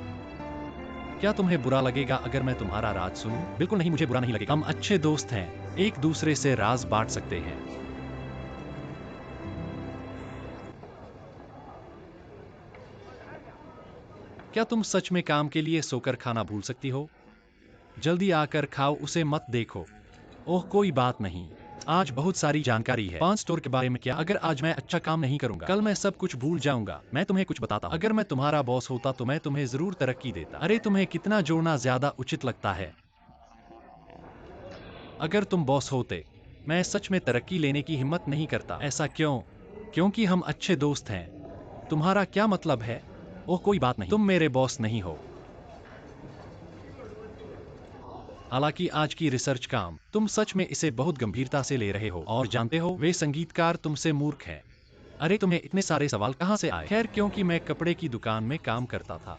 क्या तुम्हें बुरा लगेगा अगर मैं तुम्हारा राज सुनूं? बिल्कुल नहीं, मुझे बुरा नहीं लगेगा। हम अच्छे दोस्त हैं, एक दूसरे से राज बांट सकते हैं। क्या तुम सच में काम के लिए सोकर खाना भूल सकती हो? जल्दी आकर खाओ, उसे मत देखो। ओह कोई बात नहीं, आज बहुत सारी जानकारी है। 5 स्टोर के बारे में क्या? अगर आज मैं अच्छा काम नहीं करूंगा, कल मैं सब कुछ भूल जाऊंगा। मैं तुम्हें कुछ बताता हूं। अगर मैं तुम्हारा बॉस होता तो मैं तुम्हें जरूर तरक्की देता। अरे तुम्हें कितना जोड़ना ज्यादा उचित लगता है? अगर तुम बॉस होते, मैं सच में तरक्की लेने की हिम्मत नहीं करता। ऐसा क्यों? क्योंकि हम अच्छे दोस्त हैं। तुम्हारा क्या मतलब है? ओह कोई बात नहीं, तुम मेरे बॉस नहीं हो। हालांकि आज की रिसर्च काम, तुम सच में इसे बहुत गंभीरता से ले रहे हो और जानते हो, वे संगीतकार तुमसे मूर्ख हैं। अरे तुम्हें इतने सारे सवाल कहाँ से आए? खैर, क्योंकि मैं कपड़े की दुकान में काम करता था,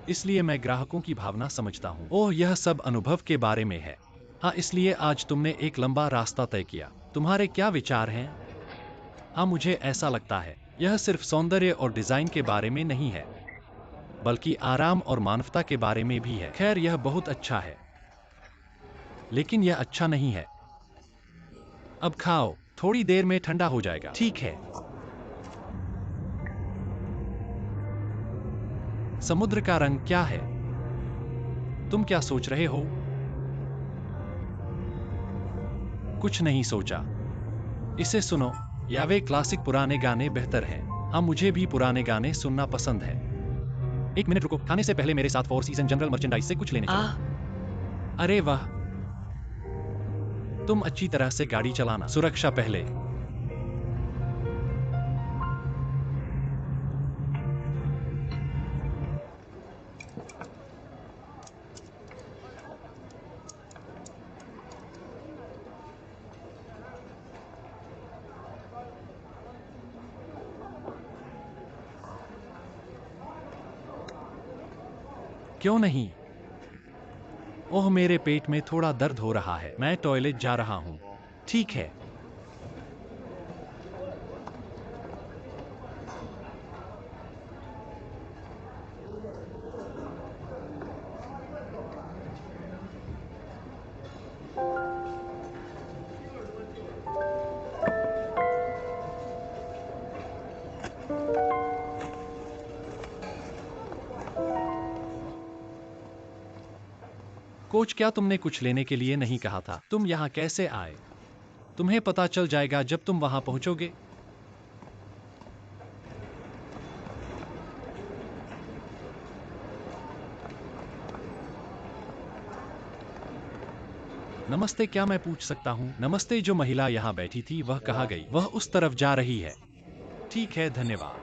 इसलिए मैं ग्राहकों की भावना समझता हूँ। ओह, यह सब अनुभव के बारे में है। हाँ, इसलिए आज तुमने एक लंबा रास्ता तय किया। तुम्हारे क्या विचार हैं? हाँ, मुझे ऐसा लगता है यह सिर्फ सौंदर्य और डिजाइन के बारे में नहीं है, बल्कि आराम और मानवता के बारे में भी है। खैर, यह बहुत अच्छा है, लेकिन यह अच्छा नहीं है। अब खाओ, थोड़ी देर में ठंडा हो जाएगा। ठीक है। समुद्र का रंग क्या है? तुम क्या सोच रहे हो? कुछ नहीं सोचा। इसे सुनो, या वे क्लासिक पुराने गाने बेहतर हैं। हाँ, मुझे भी पुराने गाने सुनना पसंद है। एक मिनट रुको, खाने से पहले मेरे साथ फोर सीजन जनरल मर्चेंडाइज से कुछ लेने चलो। अरे वाह, तुम अच्छी तरह से गाड़ी चलाना, सुरक्षा पहले। क्यों नहीं? ओह, मेरे पेट में थोड़ा दर्द हो रहा है, मैं टॉयलेट जा रहा हूँ। ठीक है। कोच, क्या तुमने कुछ लेने के लिए नहीं कहा था? तुम यहाँ कैसे आए? तुम्हें पता चल जाएगा जब तुम वहां पहुंचोगे। नमस्ते, क्या मैं पूछ सकता हूँ? नमस्ते, जो महिला यहाँ बैठी थी वह कहाँ गई? वह उस तरफ जा रही है। ठीक है, धन्यवाद।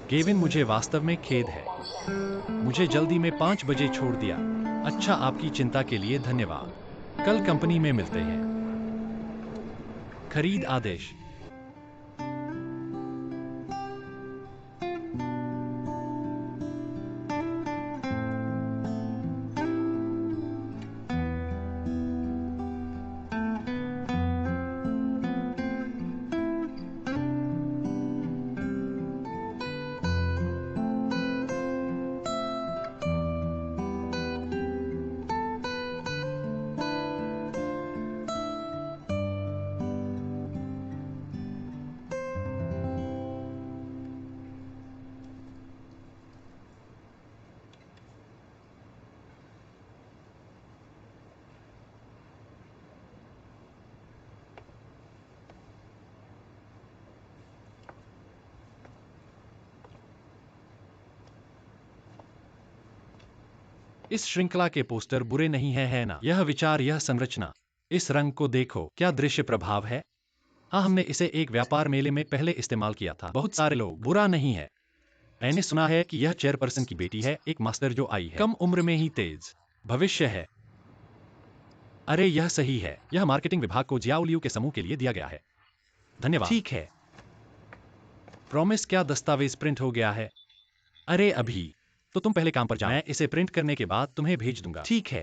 केविन, मुझे वास्तव में खेद है। मुझे जल्दी में 5 बजे छोड़ दिया। अच्छा, आपकी चिंता के लिए धन्यवाद। कल कंपनी में मिलते हैं। खरीद आदेश। इस श्रृंखला के पोस्टर बुरे नहीं है ना? यह विचार, यह संरचना, इस रंग को देखो, क्या दृश्य प्रभाव है। हाँ, हमने इसे एक व्यापार मेले में पहले इस्तेमाल किया था। बहुत सारे लोग, बुरा नहीं है। मैंने सुना है कि यह चेयरपर्सन की बेटी है, एक मास्टर जो आई है। कम उम्र में ही तेज भविष्य है। अरे, यह सही है। यह मार्केटिंग विभाग को जियाओलियू के समूह के लिए दिया गया है। धन्यवाद। ठीक है। प्रॉमिस, क्या दस्तावेज प्रिंट हो गया है? अरे अभी तो तुम पहले काम पर जाओ, मैं इसे प्रिंट करने के बाद तुम्हें भेज दूंगा। ठीक है।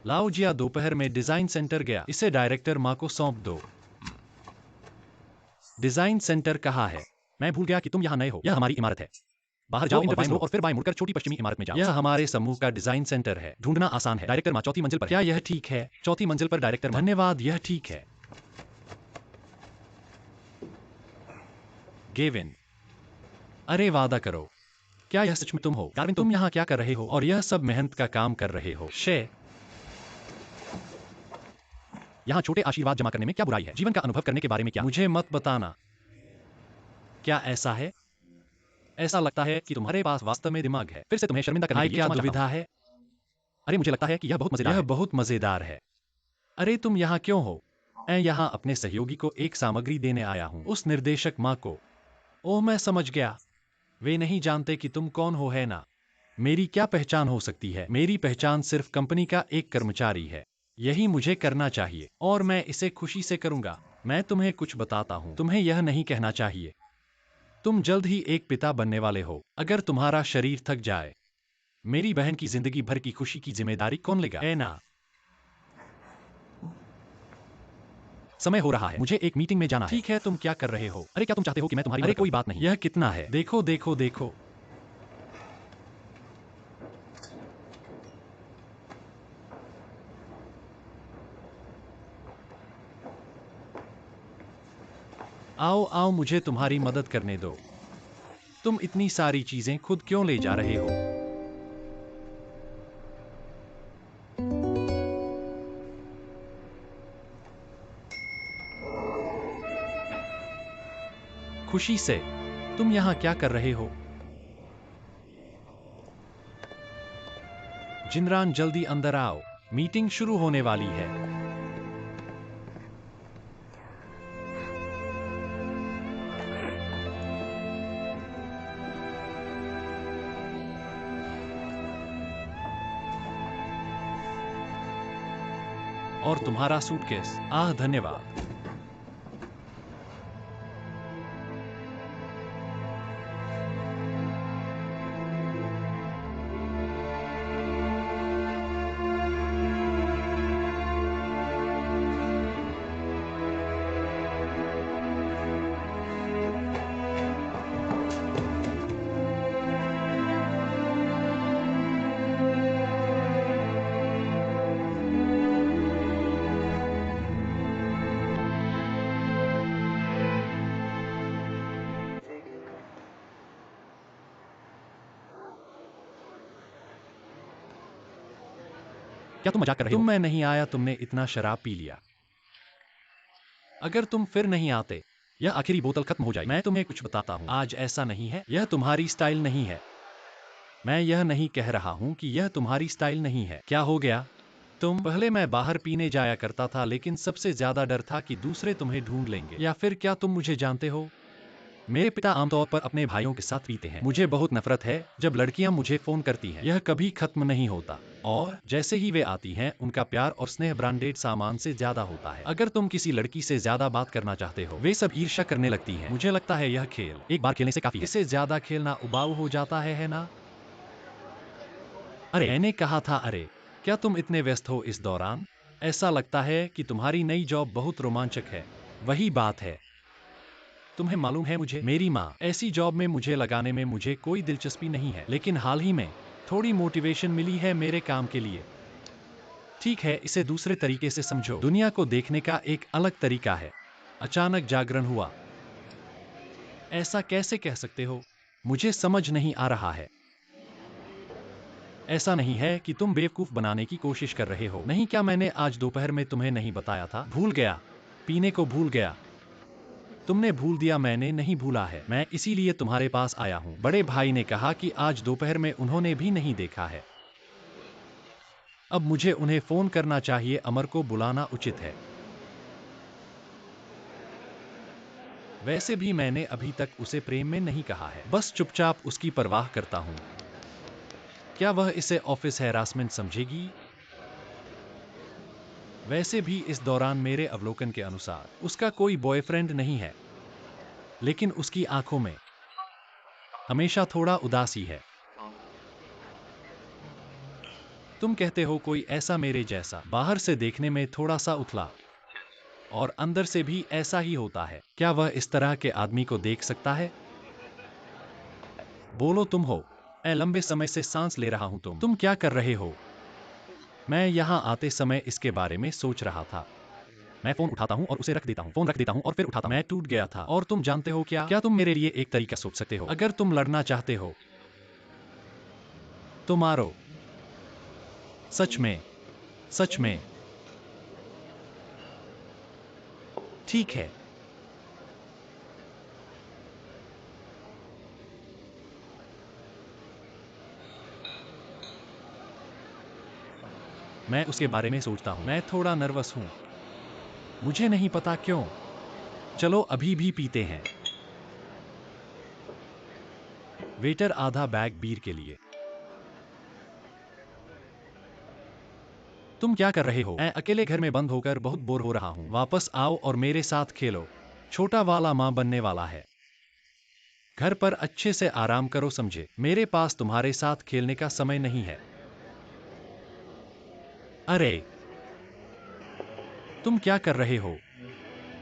लाओजिया दोपहर में डिजाइन सेंटर गया। इसे डायरेक्टर माँ को सौंप दो। डिजाइन सेंटर कहाँ है? मैं भूल गया कि तुम यहाँ नए हो। यह हमारी इमारत है। बाहर जाओ और बाएं मुड़ो और फिर बाएं मुड़कर छोटी पश्चिमी इमारत में जाओ। यह हमारे समूह का डिजाइन सेंटर है। ढूंढना आसान है। डायरेक्टर माँ चौथी मंजिल पर। क्या यह ठीक है? चौथी मंजिल पर डायरेक्टर माँ। धन्यवाद, यह ठीक है। गेविन, अरे वादा करो, क्या यह सच में तुम हो? डार्विन, तुम यहाँ क्या कर रहे हो? और यह सब मेहनत का काम कर रहे हो? यहाँ छोटे आशीर्वाद जमा करने में क्या बुराई है? जीवन का अनुभव करने के बारे में क्या? मुझे मत बताना। क्या ऐसा है? ऐसा लगता है कि तुम्हारे पास वास्तव में दिमाग है। फिर से तुम्हें शर्मिंदा करने के लिए क्या दुविधा है? अरे, मुझे लगता है कि यह बहुत मजेदार है। यह बहुत मजेदार है। अरे तुम यहाँ क्यों हो? मैं यहाँ अपने सहयोगी को एक सामग्री देने आया हूँ। उस निर्देशक माँ को। ओह मैं समझ गया। वे नहीं जानते कि तुम कौन हो, है ना? मेरी क्या पहचान हो सकती है? मेरी पहचान सिर्फ कंपनी का एक कर्मचारी है। यही मुझे करना चाहिए और मैं इसे खुशी से करूंगा। मैं तुम्हें कुछ बताता हूँ, तुम्हें यह नहीं कहना चाहिए। तुम जल्द ही एक पिता बनने वाले हो। अगर तुम्हारा शरीर थक जाए, मेरी बहन की जिंदगी भर की खुशी की जिम्मेदारी कौन लेगा, है ना? समय हो रहा है, मुझे एक मीटिंग में जाना है। ठीक है, तुम क्या कर रहे हो? अरे क्या तुम चाहते हो कि मैं तुम्हारी? अरे कोई बात नहीं। यह कितना है? देखो देखो देखो। आओ आओ, मुझे तुम्हारी मदद करने दो। तुम इतनी सारी चीजें खुद क्यों ले जा रहे हो? खुशी से। तुम यहाँ क्या कर रहे हो? जिनरान जल्दी अंदर आओ, मीटिंग शुरू होने वाली है। और तुम्हारा सूटकेस। आह धन्यवाद। क्या तुम मजाक कर रहे हो? तुम मैं नहीं आया, तुमने इतना शराब पी लिया। अगर तुम फिर नहीं आते, यह आखिरी बोतल खत्म हो जाए। मैं तुम्हें कुछ बताता हूँ, आज ऐसा नहीं है। यह तुम्हारी स्टाइल नहीं है। मैं यह नहीं कह रहा हूँ कि यह तुम्हारी स्टाइल नहीं है। क्या हो गया? पहले मैं बाहर पीने जाया करता था, लेकिन सबसे ज्यादा डर था कि दूसरे तुम्हें ढूंढ लेंगे। या फिर क्या तुम मुझे जानते हो? मेरे पिता आमतौर पर अपने भाइयों के साथ पीते हैं। मुझे बहुत नफरत है जब लड़कियां मुझे फोन करती हैं। यह कभी खत्म नहीं होता। और जैसे ही वे आती हैं, उनका प्यार और स्नेह ब्रांडेड सामान से ज्यादा होता है। अगर तुम किसी लड़की से ज्यादा बात करना चाहते हो, वे सब ईर्ष्या करने लगती हैं। मुझे लगता है यह खेल एक बार खेलने से काफी है। इससे ज्यादा खेलना उबाऊ हो जाता है ना? अरे मैंने कहा था अरे, क्या तुम इतने व्यस्त हो इस दौरान? ऐसा लगता है कि तुम्हारी नई जॉब बहुत रोमांचक है। वही बात है। तुम्हें मालूम है, मुझे मेरी माँ ऐसी जॉब में मुझे लगाने में मुझे कोई दिलचस्पी नहीं है, लेकिन हाल ही में थोड़ी मोटिवेशन मिली है मेरे काम के लिए। ठीक है, इसे दूसरे तरीके से समझो। दुनिया को देखने का एक अलग तरीका है। अचानक जागरण हुआ। ऐसा कैसे कह सकते हो? मुझे समझ नहीं आ रहा है। ऐसा नहीं है कि तुम बेवकूफ बनाने की कोशिश कर रहे हो। नहीं, क्या मैंने आज दोपहर में तुम्हें नहीं बताया था? भूल गया। पीने को भूल गया। तुमने भूल दिया, मैंने नहीं भूला है। मैं इसीलिए तुम्हारे पास आया हूँ। बड़े भाई ने कहा कि आज दोपहर में उन्होंने भी नहीं देखा है। अब मुझे उन्हें फोन करना चाहिए। अमर को बुलाना उचित है। वैसे भी मैंने अभी तक उसे प्रेम में नहीं कहा है, बस चुपचाप उसकी परवाह करता हूँ। क्या वह इसे ऑफिस हैरासमेंट समझेगी? वैसे भी इस दौरान मेरे अवलोकन के अनुसार उसका कोई बॉयफ्रेंड नहीं है, लेकिन उसकी आंखों में हमेशा थोड़ा उदासी है। तुम कहते हो कोई ऐसा मेरे जैसा, बाहर से देखने में थोड़ा सा उथला और अंदर से भी ऐसा ही होता है। क्या वह इस तरह के आदमी को देख सकता है? बोलो तुम हो। मैं लंबे समय से सांस ले रहा हूं। तुम क्या कर रहे हो? मैं यहां आते समय इसके बारे में सोच रहा था। मैं फोन उठाता हूं और उसे रख देता हूं, फोन रख देता हूं और फिर उठाता हूं। मैं टूट गया था। और तुम जानते हो क्या तुम मेरे लिए एक तरीका सोच सकते हो? अगर तुम लड़ना चाहते हो तो मारो। सच में, सच में। ठीक है। मैं उसके बारे में सोचता हूँ। मैं थोड़ा नर्वस हूँ। मुझे नहीं पता क्यों। चलो अभी भी पीते हैं। वेटर आधा बैग बीर के लिए। तुम क्या कर रहे हो? मैं अकेले घर में बंद होकर बहुत बोर हो रहा हूँ। वापस आओ और मेरे साथ खेलो। छोटा वाला माँ बनने वाला है। घर पर अच्छे से आराम करो, समझे? मेरे पास तुम्हारे साथ खेलने का समय नहीं है। अरे तुम क्या कर रहे हो?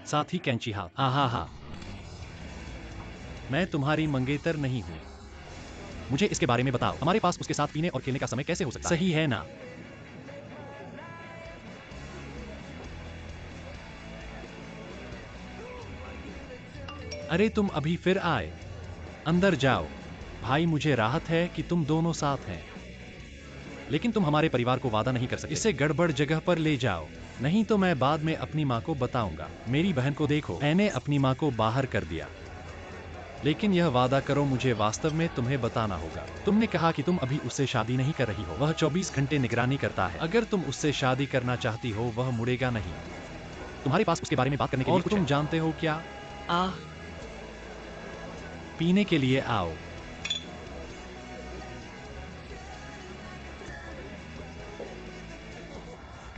साथ ही कैंची हाथ। हा। मैं तुम्हारी मंगेतर नहीं हूँ। मुझे इसके बारे में बताओ। हमारे पास उसके साथ पीने और खेलने का समय कैसे हो सकता है? सही है ना? अरे तुम अभी फिर आए। अंदर जाओ। भाई मुझे राहत है कि तुम दोनों साथ हैं। लेकिन तुम हमारे परिवार को वादा नहीं कर सकते। इसे गड़बड़ जगह पर ले जाओ। नहीं तो मैं बाद में अपनी माँ को बताऊंगा। मेरी बहन को देखो, मैंने अपनी माँ को बाहर कर दिया। लेकिन यह वादा करो, मुझे वास्तव में तुम्हें बताना होगा। तुमने कहा कि तुम अभी उससे शादी नहीं कर रही हो। वह 24 घंटे निगरानी करता है। अगर तुम उससे शादी करना चाहती हो, वह मुड़ेगा नहीं। तुम्हारे पास उसके बारे में बात करने के लिए कुछ है? तुम जानते हो क्या? आह, पीने के लिए आओ।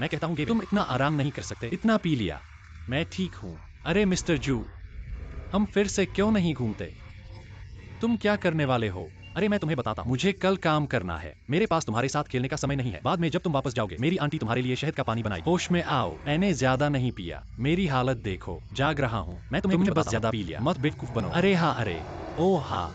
मैं कहता हूँ कि तुम इतना आराम नहीं कर सकते। इतना पी लिया। मैं ठीक हूँ। अरे मिस्टर जू, हम फिर से क्यों नहीं घूमते? तुम क्या करने वाले हो? अरे मैं तुम्हें बताता हूँ। मुझे कल काम करना है। मेरे पास तुम्हारे साथ खेलने का समय नहीं है। बाद में जब तुम वापस जाओगे, मेरी आंटी तुम्हारे लिए शहद का पानी बनाई। होश में आओ। मैंने ज्यादा नहीं पिया। मेरी हालत देखो। जाग रहा हूँ। मैं तुम्हें कुछ बस ज्यादा पी लिया। मत बेवकूफ बनो। अरे हाँ, अरे ओ हाँ।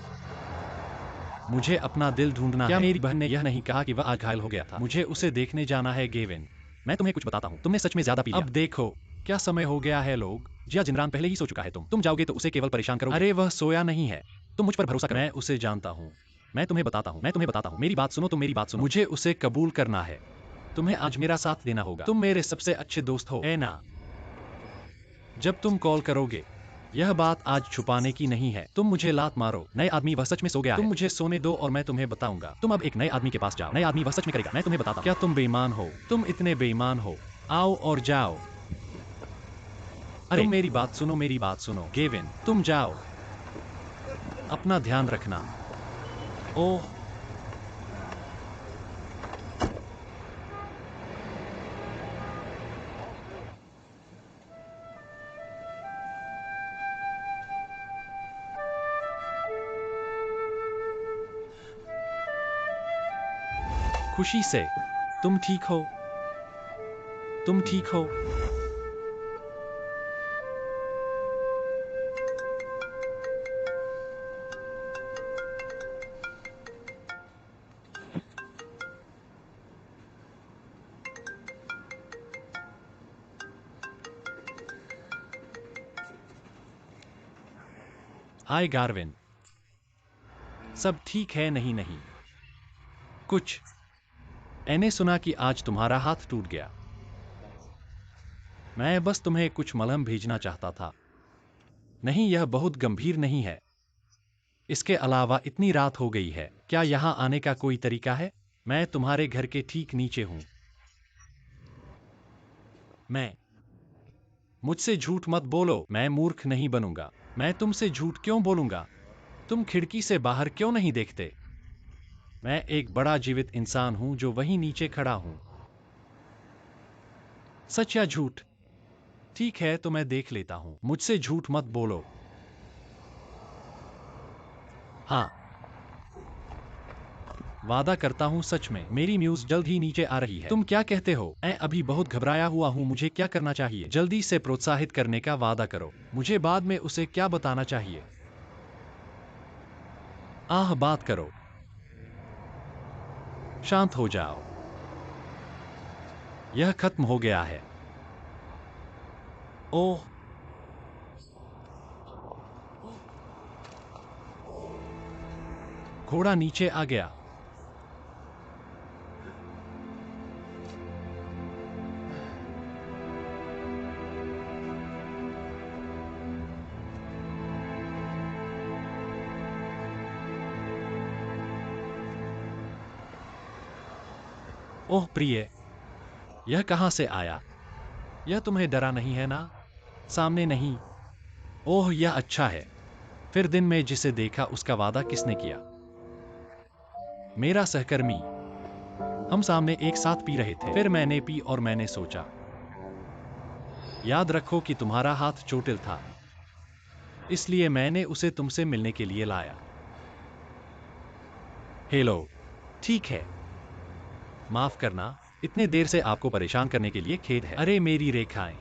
मुझे अपना दिल ढूंढना है। मेरी बहन ने यह नहीं कहा कि वह आज घायल हो गया था। मुझे उसे देखने जाना है गेविन। मैं तुम्हें कुछ बताता हूँ। तुमने सच में ज्यादा पी लिया। अब देखो क्या समय हो गया है लोग। जिया जिनरान पहले ही सो चुका है। तुम जाओगे तो उसे केवल परेशान करोगे। अरे वह सोया नहीं है। तुम मुझ पर भरोसा करो। मैं उसे जानता हूँ। मैं तुम्हें बताता हूँ। मेरी बात सुनो, तुम मेरी बात सुनो। मुझे उसे कबूल करना है। तुम्हें आज मेरा साथ देना होगा। तुम मेरे सबसे अच्छे दोस्त हो, है ना? जब तुम कॉल करोगे, यह बात आज छुपाने की नहीं है। तुम मुझे लात मारो। नए आदमी, वह सच में सो गया है। तुम मुझे सोने दो और मैं तुम्हें बताऊंगा। तुम अब एक नए आदमी के पास जाओ। नए आदमी, वह सच में करेगा। मैं तुम्हें बताता हूँ। क्या तुम बेईमान हो? तुम इतने बेईमान हो। आओ और जाओ। अरे तुम मेरी बात सुनो, मेरी बात सुनो। गेविन, तुम जाओ। अपना ध्यान रखना। ओह, खुशी से। तुम ठीक हो? तुम ठीक हो? हाय गार्विन। सब ठीक है? नहीं नहीं, कुछ। मैंने सुना कि आज तुम्हारा हाथ टूट गया। मैं बस तुम्हें कुछ मलहम भेजना चाहता था। नहीं, यह बहुत गंभीर नहीं है। इसके अलावा इतनी रात हो गई है। क्या यहाँ आने का कोई तरीका है? मैं तुम्हारे घर के ठीक नीचे हूँ। मैं मुझसे झूठ मत बोलो। मैं मूर्ख नहीं बनूंगा। मैं तुमसे झूठ क्यों बोलूंगा? तुम खिड़की से बाहर क्यों नहीं देखते? मैं एक बड़ा जीवित इंसान हूं जो वहीं नीचे खड़ा हूं। सच या झूठ? ठीक है, तो मैं देख लेता हूं। मुझसे झूठ मत बोलो। हाँ, वादा करता हूं सच में। मेरी म्यूज जल्द ही नीचे आ रही है। तुम क्या कहते हो? मैं अभी बहुत घबराया हुआ हूं। मुझे क्या करना चाहिए? जल्दी से प्रोत्साहित करने का वादा करो। मुझे बाद में उसे क्या बताना चाहिए? आह, बात करो। शांत हो जाओ। यह खत्म हो गया है। ओह, घोड़ा नीचे आ गया। ओह प्रिय, यह कहाँ से आया? यह तुम्हें डरा नहीं है ना? सामने नहीं। ओह, यह अच्छा है। फिर दिन में जिसे देखा उसका वादा किसने किया? मेरा सहकर्मी। हम सामने एक साथ पी रहे थे। फिर मैंने पी और मैंने सोचा, याद रखो कि तुम्हारा हाथ चोटिल था, इसलिए मैंने उसे तुमसे मिलने के लिए लाया। हेलो। ठीक है। माफ करना, इतने देर से आपको परेशान करने के लिए खेद है। अरे मेरी रेखाएं।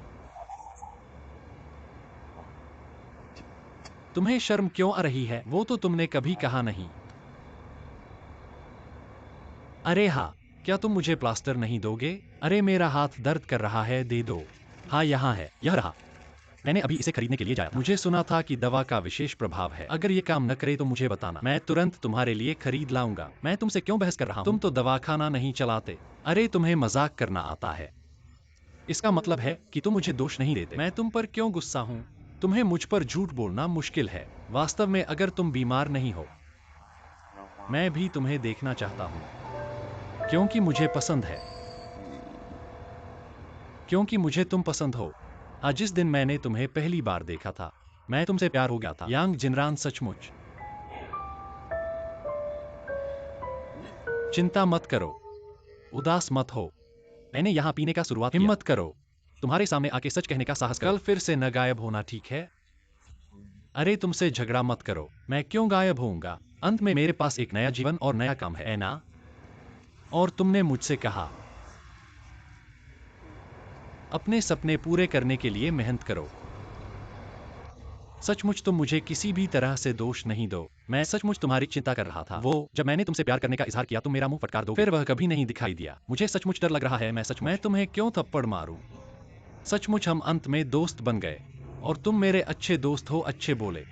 तुम्हें शर्म क्यों आ रही है? वो तो तुमने कभी कहा नहीं। अरे हाँ, क्या तुम मुझे प्लास्टर नहीं दोगे? अरे मेरा हाथ दर्द कर रहा है, दे दो। हाँ यहाँ है, यह रहा। मैंने अभी इसे खरीदने के लिए जाया था। मुझे सुना था कि दवा का विशेष प्रभाव है। अगर ये काम न करे तो मुझे बताना, मैं तुरंत तुम्हारे लिए खरीद लाऊंगा। मैं तुमसे क्यों बहस कर रहा हूँ? तुम तो दवाखाना नहीं चलाते। अरे तुम्हें मजाक करना आता है। इसका मतलब है कि तुम मुझे दोष नहीं देते। मैं तुम पर क्यों गुस्सा हूँ? तुम्हें मुझ पर झूठ बोलना मुश्किल है। वास्तव में अगर तुम बीमार नहीं हो, मैं भी तुम्हें देखना चाहता हूँ, क्योंकि मुझे पसंद है। क्योंकि मुझे तुम पसंद हो। आज जिस दिन मैंने तुम्हें पहली बार देखा था, मैं तुमसे प्यार हो गया था। यांग जिनरान, सचमुच। चिंता मत करो, उदास मत हो। मैंने यहाँ पीने का शुरुआत किया। हिम्मत करो, तुम्हारे सामने आके सच कहने का साहस करो। कल फिर से न गायब होना, ठीक है? अरे तुमसे झगड़ा मत करो। मैं क्यों गायब होऊंगा? अंत में मेरे पास एक नया जीवन और नया काम है ना? और तुमने मुझसे कहा, अपने सपने पूरे करने के लिए मेहनत करो। सचमुच तुम मुझे किसी भी तरह से दोष नहीं दो। मैं सचमुच तुम्हारी चिंता कर रहा था। वो जब मैंने तुमसे प्यार करने का इजहार किया, तुम मेरा मुंह फटकार दो, फिर वह कभी नहीं दिखाई दिया। मुझे सचमुच डर लग रहा है। मैं तुम्हें क्यों थप्पड़ मारूं? सचमुच हम अंत में दोस्त बन गए, और तुम मेरे अच्छे दोस्त हो। अच्छे बोले।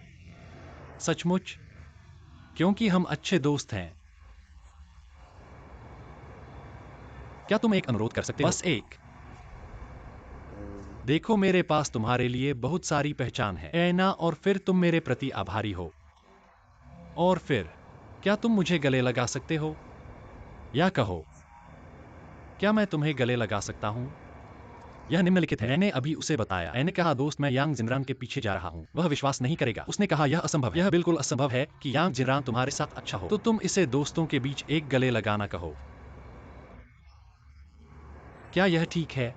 सचमुच, क्योंकि हम अच्छे दोस्त हैं। क्या तुम एक अनुरोध कर सकते हो? बस एक। देखो, मेरे पास तुम्हारे लिए बहुत सारी पहचान है, ऐना, और फिर तुम मेरे प्रति आभारी हो। और फिर क्या तुम मुझे गले लगा सकते हो? या कहो, क्या मैं तुम्हें गले लगा सकता हूं? यह निम्नलिखित है। मैंने अभी उसे बताया। मैंने कहा, दोस्त, मैं यांग जिनरान के पीछे जा रहा हूं। वह विश्वास नहीं करेगा। उसने कहा, यह असंभव है। यह बिल्कुल असंभव है कि यांग जिनरान तुम्हारे साथ अच्छा हो। तो तुम इसे दोस्तों के बीच एक गले लगाना कहो। क्या यह ठीक है?